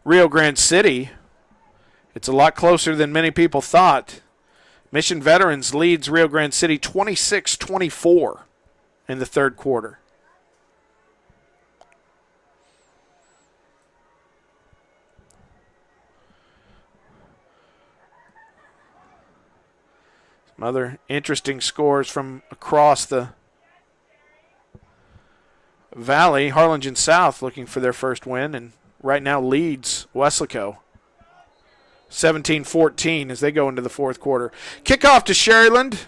Rio Grande City, it's a lot closer than many people thought. Mission Veterans leads Rio Grande City 26-24 in the third quarter. Some other interesting scores from across the valley. Harlingen South looking for their first win, and right now leads Weslaco 17-14 as they go into the fourth quarter. Kickoff to Sharyland,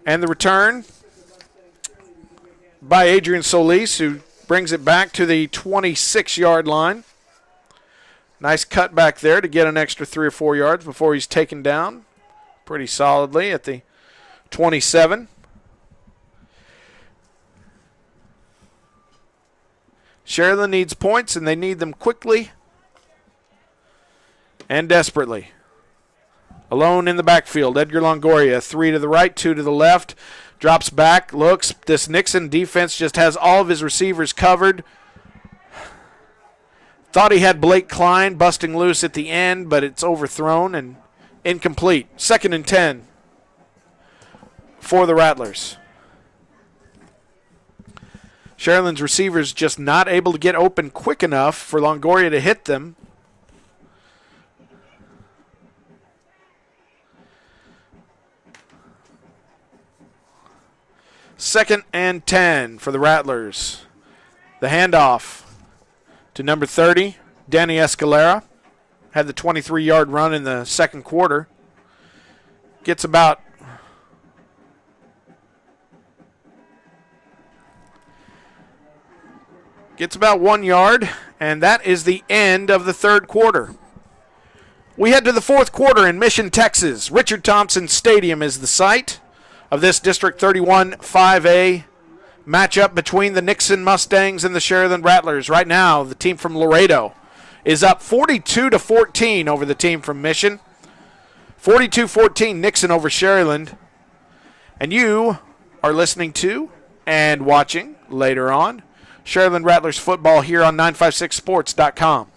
and the return by Adrian Solis, who brings it back to the 26-yard line. Nice cut back there to get an extra 3 or 4 yards before he's taken down pretty solidly at the 27. Sharyland needs points, and they need them quickly and desperately. Alone in the backfield, Edgar Longoria, 3 to the right, 2 to the left. Drops back, looks. This Nixon defense just has all of his receivers covered. Thought he had Blake Klein busting loose at the end, but it's overthrown and incomplete. 2nd and 10 for the Rattlers. Sharyland's receivers just not able to get open quick enough for Longoria to hit them. Second and 10 for the Rattlers. The handoff to number 30, Danny Escalera. Had the 23-yard run in the second quarter. Gets about Gets about 1 yard, and that is the end of the third quarter. We head to the fourth quarter in Mission, Texas. Richard Thompson Stadium is the site of this District 31 5A matchup between the Nixon Mustangs and the Sharyland Rattlers. Right now, the team from Laredo is up 42-14 over the team from Mission. 42-14 Nixon over Sharyland. And you are listening to and watching later on Sharyland Rattlers football here on 956sports.com.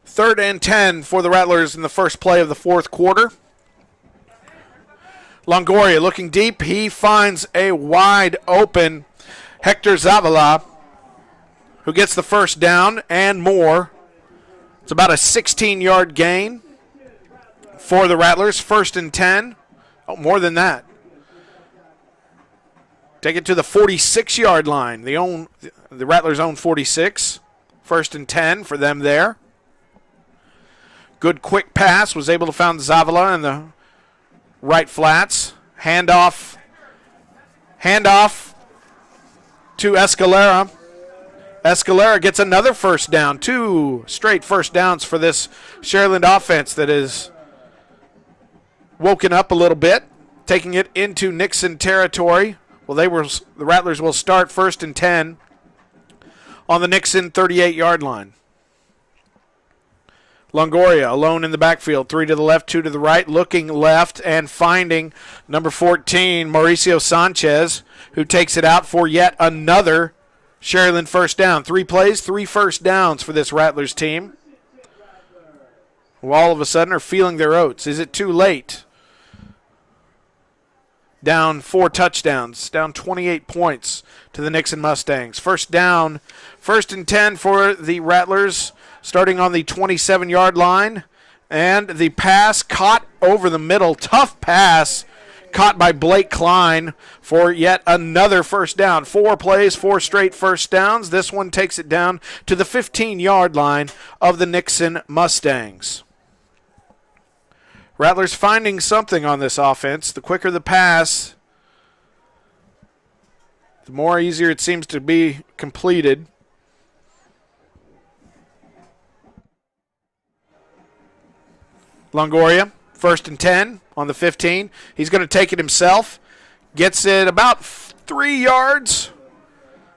Third and 10 for the Rattlers in the first play of the fourth quarter. Longoria looking deep. He finds a wide open Hector Zavala, who gets the first down and more. It's about a 16-yard gain for the Rattlers. 1st and 10. Oh, more than that. Take it to the 46-yard line. The Rattlers own 46. 1st and 10 for them there. Good quick pass. Was able to find Zavala in the right flats. Handoff to Escalera. Escalera gets another first down. 2 straight first downs for this Sharyland offense that is woken up a little bit, taking it into Nixon territory. Well, the Rattlers will start 1st and 10 on the Nixon 38-yard line. Longoria alone in the backfield, 3 to the left, 2 to the right, looking left and finding number 14, Mauricio Sanchez, who takes it out for yet another Sharyland first down. 3 plays, 3 first downs for this Rattlers team, who all of a sudden are feeling their oats. Is it too late? Down 4 touchdowns, down 28 points to the Nixon Mustangs. First down, 1st and 10 for the Rattlers, starting on the 27-yard line. And the pass caught over the middle. Tough pass caught by Blake Klein for yet another first down. 4 plays, 4 straight first downs. This one takes it down to the 15-yard line of the Nixon Mustangs. Rattlers finding something on this offense. The quicker the pass, the more easier it seems to be completed. Longoria, 1st and 10 on the 15. He's going to take it himself. Gets it about 3 yards.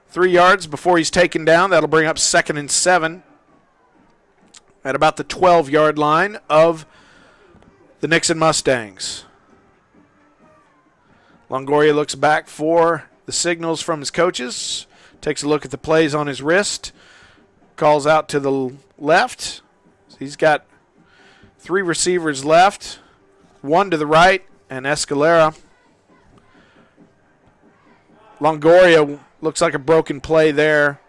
3 yards before he's taken down. That'll bring up 2nd and 7 at about the 12-yard line of the Nixon Mustangs. Longoria looks back for the signals from his coaches. Takes a look at the plays on his wrist. Calls out to the left. He's got 3 receivers left, 1 to the right, and Escalera Longoria looks like a broken play there.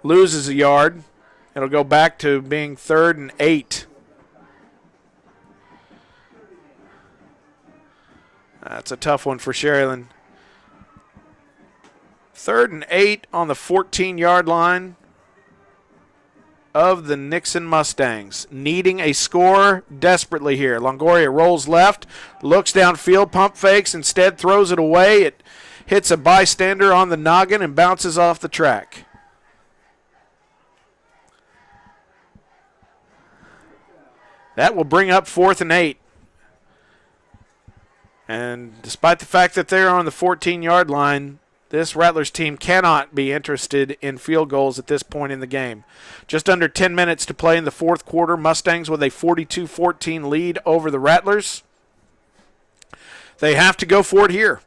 Loses a yard. It'll go back to being 3rd and 8. That's a tough one for Sherryland. 3rd and 8 on the 14-yard line of the Nixon Mustangs. Needing a score desperately here. Longoria rolls left, looks downfield, pump fakes, instead throws it away. It hits a bystander on the noggin and bounces off the track. That will bring up 4th and 8. And despite the fact that they're on the 14-yard line, this Rattlers team cannot be interested in field goals at this point in the game. Just under 10 minutes to play in the fourth quarter. Mustangs with a 42-14 lead over the Rattlers. They have to go for it here.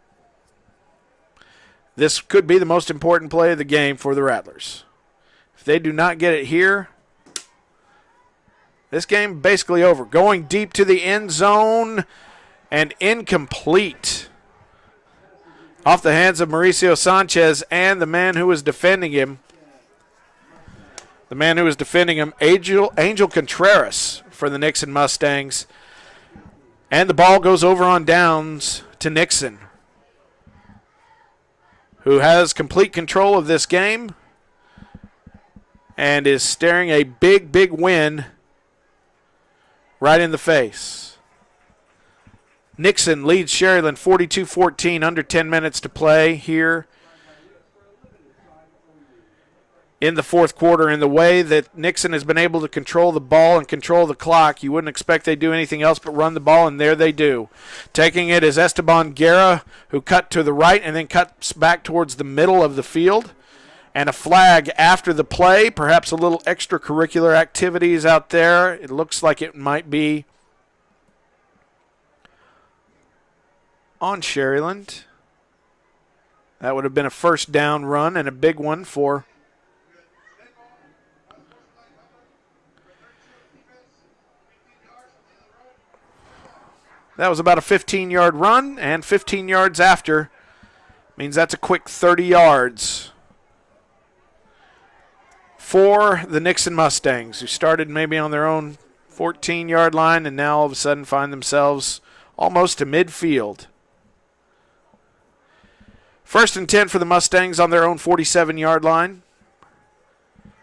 This could be the most important play of the game for the Rattlers. If they do not get it here, this game basically over. Going deep to the end zone and incomplete. Off the hands of Mauricio Sanchez and the man who was defending him. Angel Contreras for the Nixon Mustangs. And the ball goes over on downs to Nixon, who has complete control of this game and is staring a big, big win right in the face. Nixon leads Sherryland 42-14, under 10 minutes to play here in the fourth quarter. In the way that Nixon has been able to control the ball and control the clock, you wouldn't expect they do anything else but run the ball, and there they do. Taking it is Esteban Guerra, who cut to the right and then cuts back towards the middle of the field. And a flag after the play, perhaps a little extracurricular activities out there. It looks like it might be on Sherryland. That would have been a first down run and a big one for that was about a 15-yard run, and 15 yards after means that's a quick 30 yards for the Nixon Mustangs, who started maybe on their own 14-yard line and now all of a sudden find themselves almost to midfield. 1st and 10 for the Mustangs on their own 47-yard line.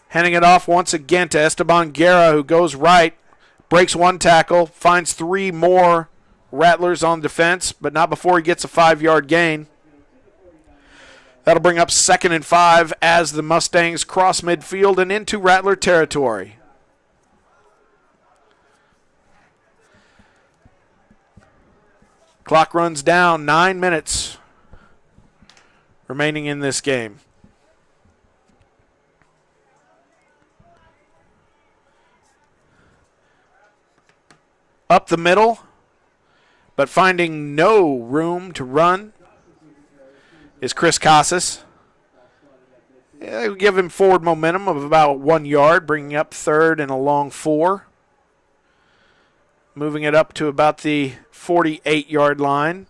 Handing it off once again to Esteban Guerra, who goes right, breaks one tackle, finds 3 more Rattlers on defense, but not before he gets a 5-yard gain. That'll bring up 2nd and 5 as the Mustangs cross midfield and into Rattler territory. Clock runs down, 9 minutes remaining in this game. Up the middle, but finding no room to run, is Chris Casas. We'll give him forward momentum of about 1 yard, bringing up 3rd and a long 4. Moving it up to about the 48-yard line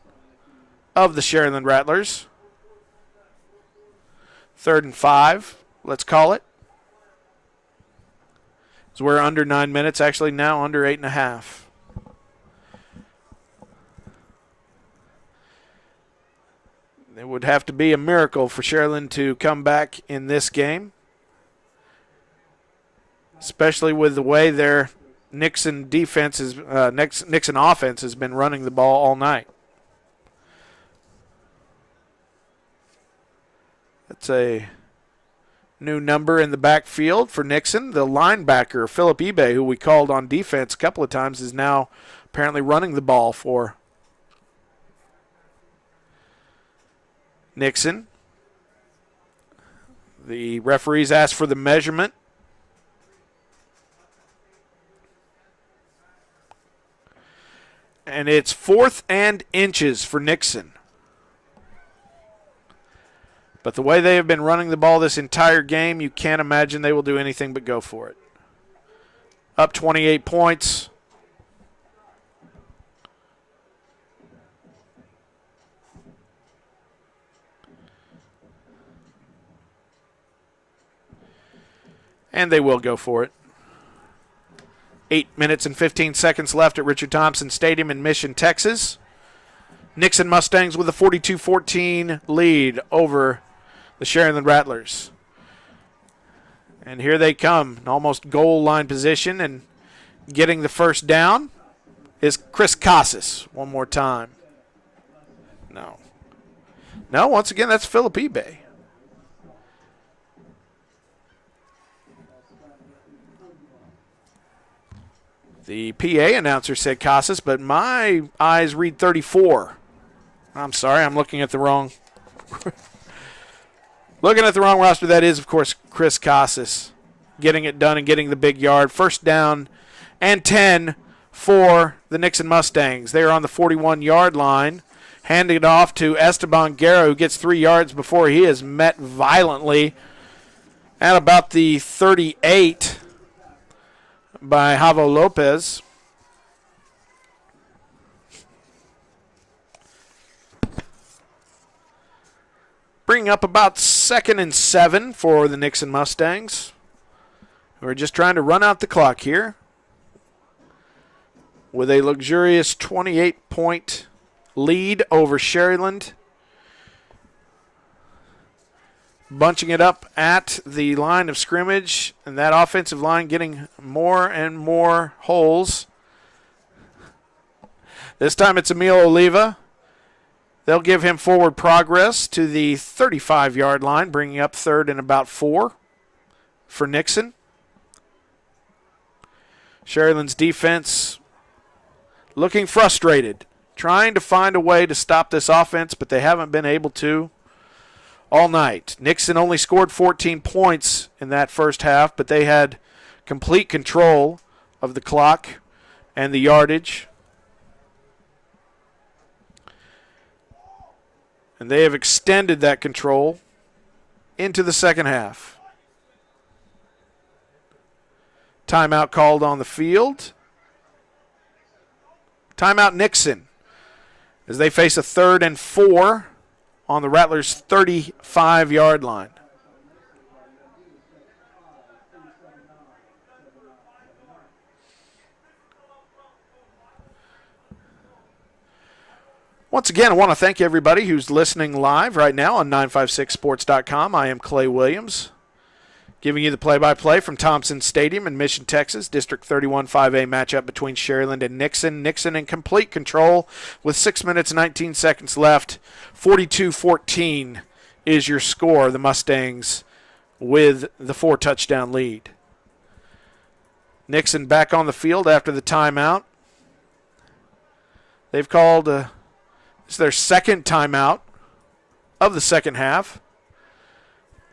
of the Sherryland Rattlers. 3rd and 5, let's call it. So we're under 9 minutes, actually now under 8.5. It would have to be a miracle for Sherryland to come back in this game, especially with the way their Nixon Nixon offense has been running the ball all night. That's a new number in the backfield for Nixon. The linebacker, Philip Ebay, who we called on defense a couple of times, is now apparently running the ball for Nixon. The referees asked for the measurement. And it's 4th and inches for Nixon. But the way they have been running the ball this entire game, you can't imagine they will do anything but go for it. Up 28 points. And they will go for it. 8 minutes and 15 seconds left at Richard Thompson Stadium in Mission, Texas. Nixon Mustangs with a 42-14 lead over the Sharyland Rattlers. And here they come, almost goal line position, and getting the first down is Chris Casas one more time. No, once again, that's Philip eBay. The PA announcer said Casas, but my eyes read 34. I'm sorry, I'm looking at the wrong roster. That is, of course, Chris Casas getting it done and getting the big yard. First down and 10 for the Nixon Mustangs. They are on the 41-yard line, handing it off to Esteban Guerra, who gets 3 yards before he is met violently at about the 38 by Javo Lopez. Bringing up about 2nd and 7 for the Nixon Mustangs, who are just trying to run out the clock here with a luxurious 28-point lead over Sharyland. Bunching it up at the line of scrimmage, and that offensive line getting more and more holes. This time it's Emil Oliva. They'll give him forward progress to the 35-yard line, bringing up 3rd and about 4 for Nixon. Sharyland's defense looking frustrated, trying to find a way to stop this offense, but they haven't been able to all night. Nixon only scored 14 points in that first half, but they had complete control of the clock and the yardage. And they have extended that control into the second half. Timeout called on the field. Timeout Nixon as they face a 3rd and 4 on the Rattlers' 35-yard line. Once again, I want to thank everybody who's listening live right now on 956sports.com. I am Clay Williams, giving you the play-by-play from Thompson Stadium in Mission, Texas. District 31 5A matchup between Sharyland and Nixon. Nixon in complete control with 6 minutes and 19 seconds left. 42-14 is your score. The Mustangs with the 4-touchdown lead. Nixon back on the field after the timeout. They've called it's their second timeout of the second half.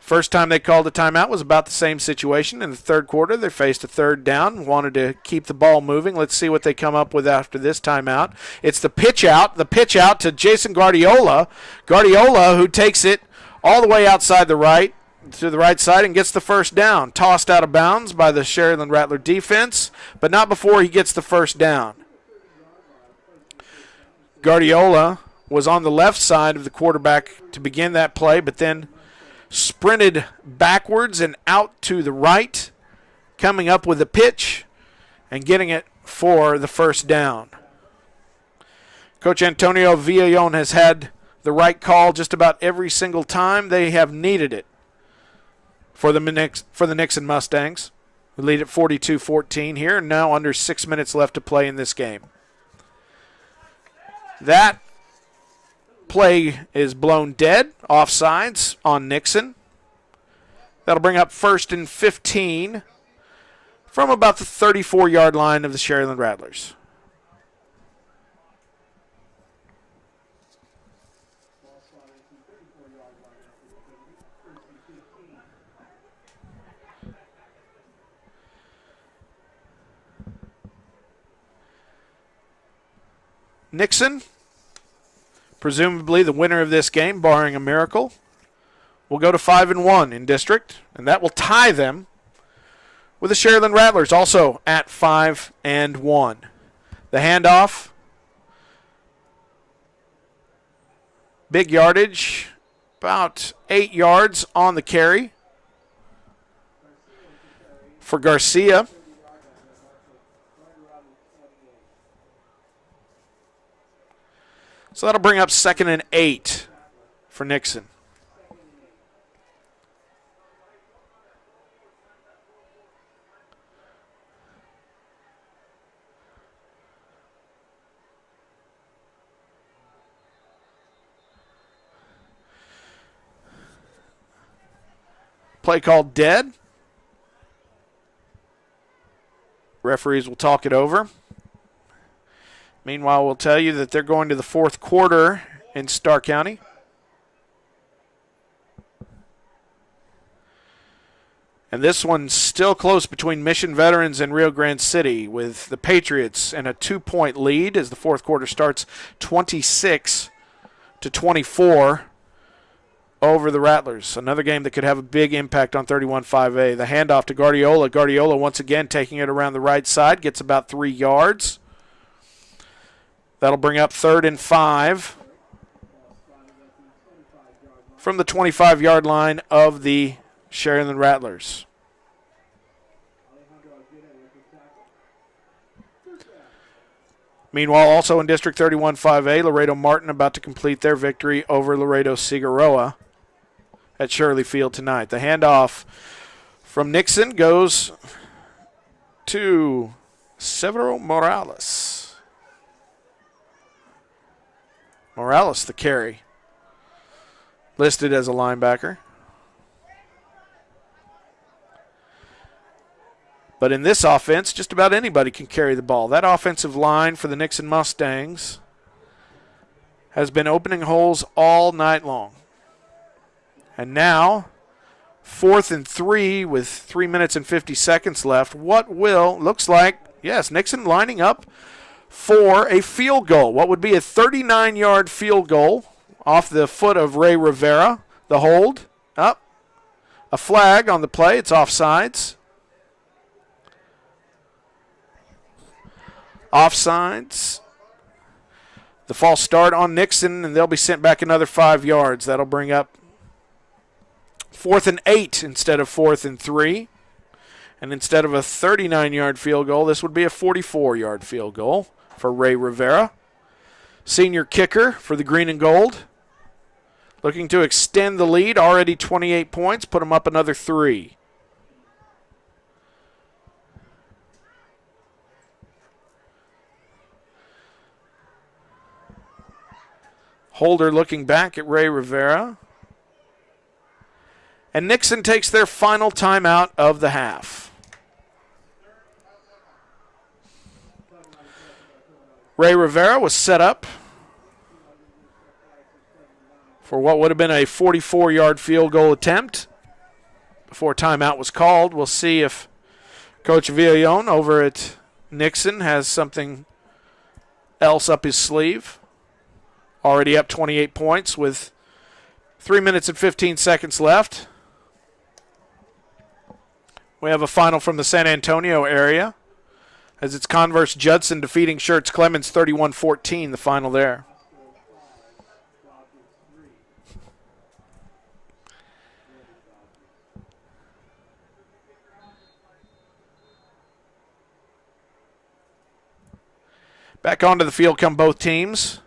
First time they called a timeout was about the same situation. In the third quarter, they faced a 3rd down, wanted to keep the ball moving. Let's see what they come up with after this timeout. It's the pitch out to Jason Guardiola. Guardiola, who takes it all the way outside the right, to the right side and gets the first down. Tossed out of bounds by the Sharyland Rattler defense, but not before he gets the first down. Guardiola was on the left side of the quarterback to begin that play, but then sprinted backwards and out to the right, coming up with a pitch and getting it for the first down. Coach Antonio Villallon has had the right call just about every single time they have needed it for the Nixon Mustangs, who lead at 42-14 here, and now under 6 minutes left to play in this game. That play is blown dead, offsides on Nixon. That'll bring up 1st and 15 from about the 34-yard line of the Sharyland Rattlers. Nixon, presumably the winner of this game, barring a miracle, will go to 5-1 in district, and that will tie them with the Sharyland Rattlers, also at 5-1. The handoff, big yardage, about 8 yards on the carry. for Garcia. So that'll bring up 2nd and 8 for Nixon. Play called dead. Referees will talk it over. Meanwhile, we'll tell you that they're going to the 4th quarter in Starr County. And this one's still close between Mission Veterans and Rio Grande City, with the Patriots in a 2-point lead as the 4th quarter starts, 26-24 over the Rattlers. Another game that could have a big impact on 31-5A. The handoff to Guardiola. Guardiola once again taking it around the right side, gets about 3 yards. That'll bring up 3rd and 5 from the 25-yard line of the Sharyland Rattlers. Meanwhile, also in District 31-5A, Laredo Martin about to complete their victory over Laredo Cigarroa at Shirley Field tonight. The handoff from Nixon goes to Severo Morales. Morales, the carry, listed as a linebacker. But in this offense, just about anybody can carry the ball. That offensive line for the Nixon Mustangs has been opening holes all night long. And now, 4th and 3 with 3 minutes and 50 seconds left. Looks like, yes, Nixon lining up for a field goal. What would be a 39-yard field goal off the foot of Ray Rivera. The hold. Up. A flag on the play. It's offsides. Offsides. The false start on Nixon, and they'll be sent back another 5 yards. That'll bring up 4th and 8 instead of 4th and 3. And instead of a 39-yard field goal, this would be a 44-yard field goal for Ray Rivera. Senior kicker for the green and gold. Looking to extend the lead, already 28 points, put them up another 3. Holder looking back at Ray Rivera. And Nixon takes their final timeout of the half. Ray Rivera was set up for what would have been a 44-yard field goal attempt before timeout was called. We'll see if Coach Villon over at Nixon has something else up his sleeve. Already up 28 points with 3 minutes and 15 seconds left. We have a final from the San Antonio area, as it's Converse Judson defeating Schertz Clemens 31-14, the final there. Back onto the field come both teams.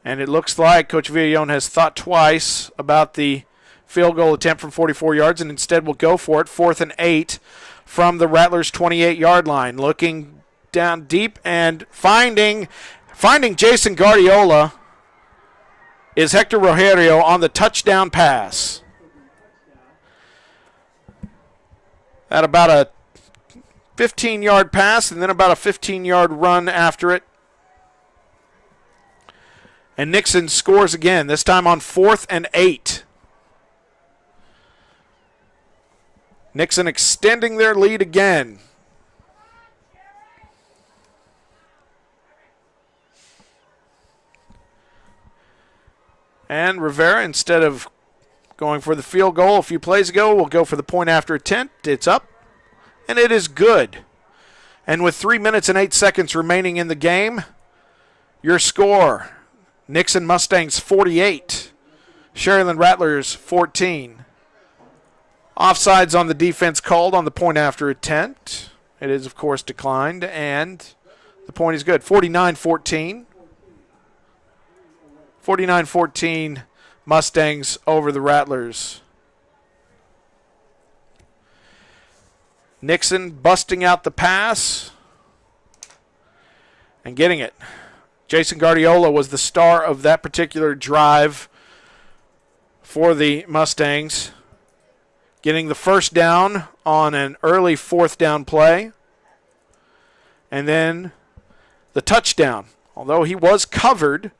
And it looks like Coach Villon has thought twice about the field goal attempt from 44 yards and instead will go for it. 4th and 8 from the Rattlers' 28-yard line. Looking down deep and finding Jason Guardiola is Hector Rogerio on the touchdown pass. At about a 15-yard pass and then about a 15-yard run after it. And Nixon scores again, this time on 4th and 8. Nixon extending their lead again. And Rivera, instead of going for the field goal a few plays ago, will go for the point after attempt. It's up, and it is good. And with 3 minutes and 8 seconds remaining in the game, your score: Nixon Mustangs 48, Sharyland Rattlers 14. Offsides on the defense called on the point after attempt. It is, of course, declined, and the point is good. 49-14. 49-14 Mustangs over the Rattlers. Nixon busting out the pass and getting it. Jason Guardiola was the star of that particular drive for the Mustangs, getting the first down on an early fourth down play, and then the touchdown. Although he was covered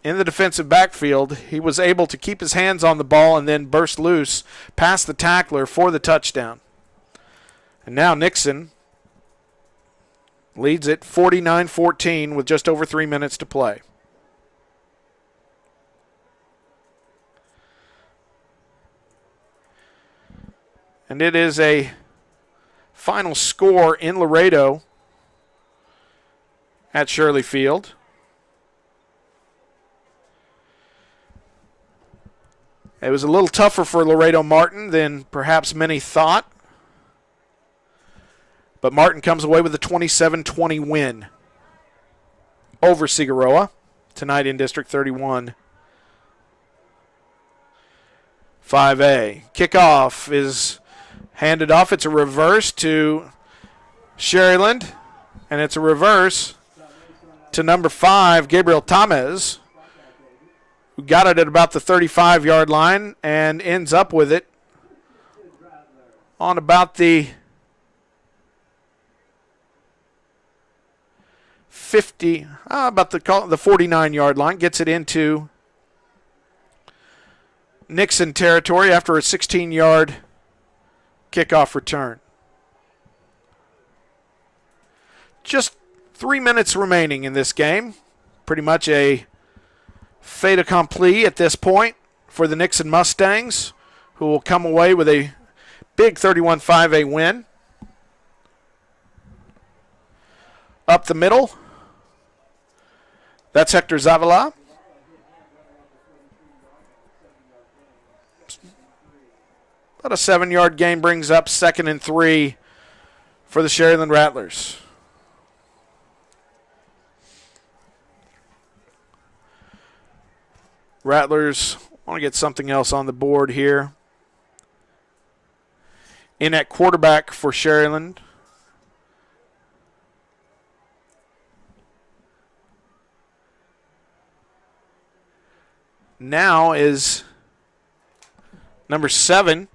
in the defensive backfield, he was able to keep his hands on the ball and then burst loose past the tackler for the touchdown. And now Nixon leads it 49-14 with just over 3 minutes to play. And it is a final score in Laredo at Shirley Field. It was a little tougher for Laredo Martin than perhaps many thought. But Martin comes away with a 27-20 win over Figueroa tonight in District 31. 5A. Kickoff is handed off. It's a reverse to Sherryland, and it's a reverse to number 5, Gabriel Tamez, who got it at about the 35-yard line and ends up with it on about the 49-yard line, gets it into Nixon territory after a 16-yard kickoff return. Just 3 minutes remaining in this game. Pretty much a fait accompli at this point for the Nixon Mustangs, who will come away with a big 31-5A win. Up the middle, that's Hector Zavala. About a 7-yard gain brings up 2nd and 3 for the Sherryland Rattlers. Rattlers want to get something else on the board here. In at quarterback for Sherryland, now is number 7,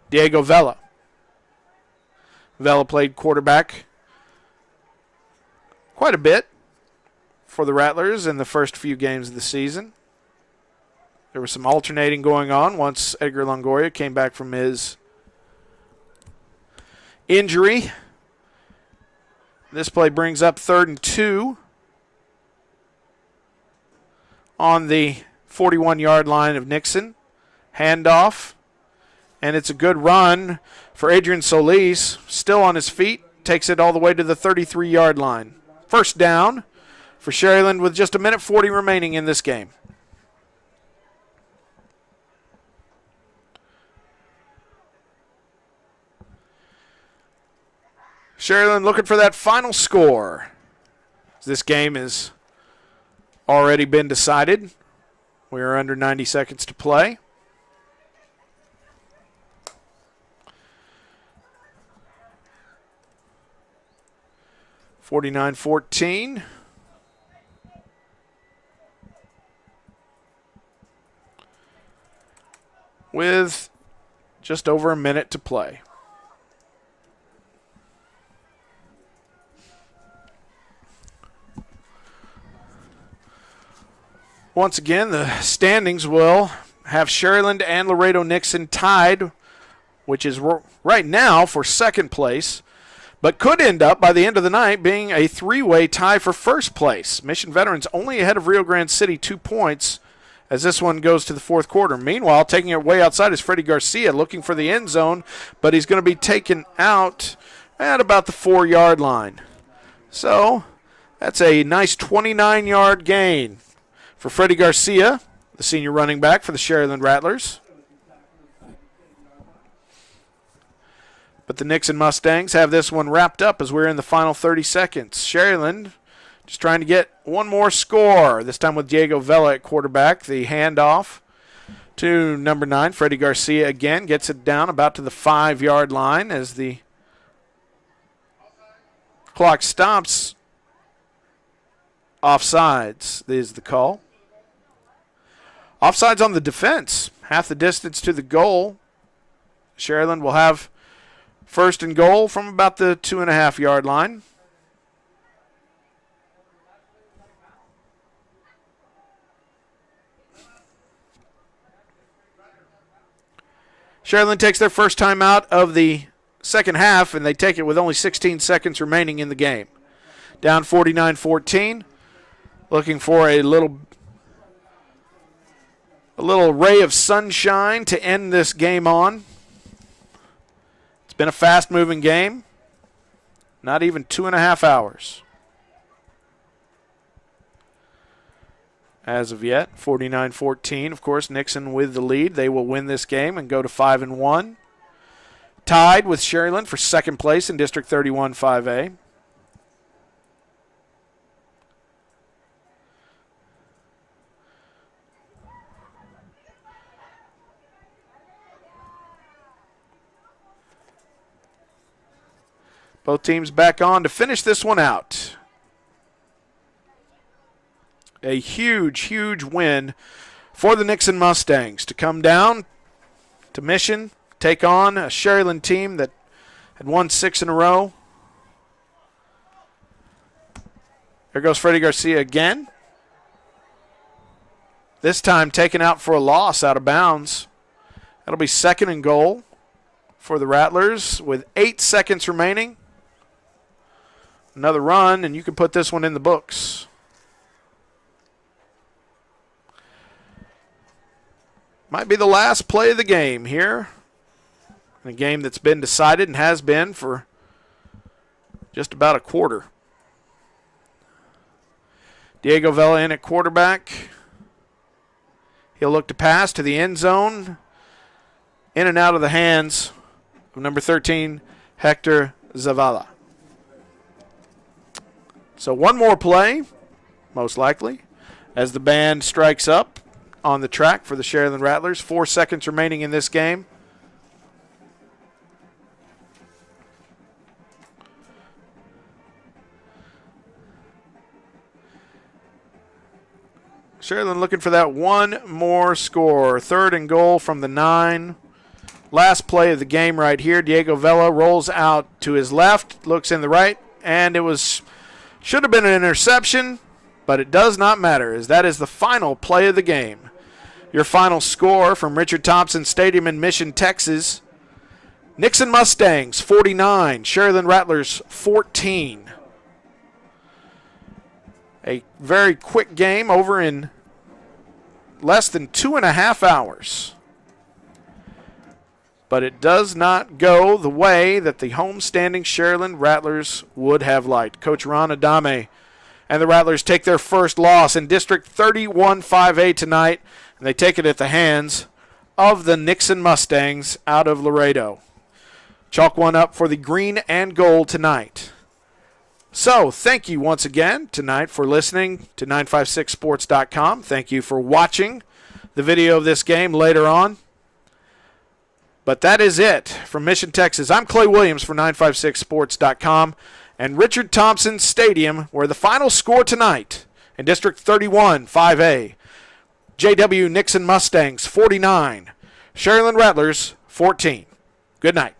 Diego Vela. Vela played quarterback quite a bit for the Rattlers in the first few games of the season. There was some alternating going on once Edgar Longoria came back from his injury. This play brings up 3rd and 2 on the 41-yard line of Nixon. Handoff, and it's a good run for Adrian Solis, still on his feet, takes it all the way to the 33-yard line. First down for Sherryland with just 1:40 remaining in this game. Sherryland looking for that final score. This game has already been decided. We are under 90 seconds to play. (49-14). With just over a minute to play. Once again, the standings will have Sherryland and Laredo Nixon tied, which is right now for second place, but could end up by the end of the night being a 3-way tie for first place. Mission Veterans only ahead of Rio Grande City 2 points as this one goes to the fourth quarter. Meanwhile, taking it way outside is Freddie Garcia looking for the end zone, but he's going to be taken out at about the 4-yard line. So that's a nice 29-yard gain for Freddie Garcia, the senior running back for the Sherryland Rattlers. But the Nixon Mustangs have this one wrapped up as we're in the final 30 seconds. Sharyland just trying to get one more score, this time with Diego Vela at quarterback. The handoff to number 9, Freddie Garcia again, gets it down about to the 5-yard line as the clock stops. Offsides is the call. Offsides on the defense, half the distance to the goal. Sharyland will have first and goal from about the 2.5-yard line. Sharyland takes their first time out of the second half, and they take it with only 16 seconds remaining in the game. Down 49-14, looking for a little ray of sunshine to end this game on. It's been a fast-moving game, not even 2.5 hours. As of yet, 49-14. Of course, Nixon with the lead. They will win this game and go to 5-1. Tied with Sharyland for second place in District 31 5A. Both teams back on to finish this one out. A huge, huge win for the Nixon Mustangs to come down to Mission, take on a Sharyland team that had won 6 in a row. There goes Freddie Garcia again. This time taken out for a loss out of bounds. That'll be second and goal for the Rattlers with 8 seconds remaining. Another run, and you can put this one in the books. Might be the last play of the game here. In a game that's been decided and has been for just about a quarter. Diego Vela in at quarterback. He'll look to pass to the end zone. In and out of the hands of number 13, Hector Zavala. So one more play, most likely, as the band strikes up on the track for the Sharyland Rattlers. 4 seconds remaining in this game. Sharyland looking for that one more score. Third and goal from the 9. Last play of the game right here. Diego Vela rolls out to his left, looks in the right, and it should have been an interception, but it does not matter, as that is the final play of the game. Your final score from Richard Thompson Stadium in Mission, Texas. Nixon Mustangs 49, Sharyland Rattlers 14. A very quick game over in less than 2.5 hours. But it does not go the way that the homestanding Sharyland Rattlers would have liked. Coach Ron Adame and the Rattlers take their first loss in District 31 5A tonight, and they take it at the hands of the Nixon Mustangs out of Laredo. Chalk one up for the green and gold tonight. So, thank you once again tonight for listening to 956sports.com. Thank you for watching the video of this game later on. But that is it from Mission, Texas. I'm Clay Williams for 956sports.com and Richard Thompson Stadium, where the final score tonight in District 31 5A, JW Nixon Mustangs 49, Sharyland Rattlers 14. Good night.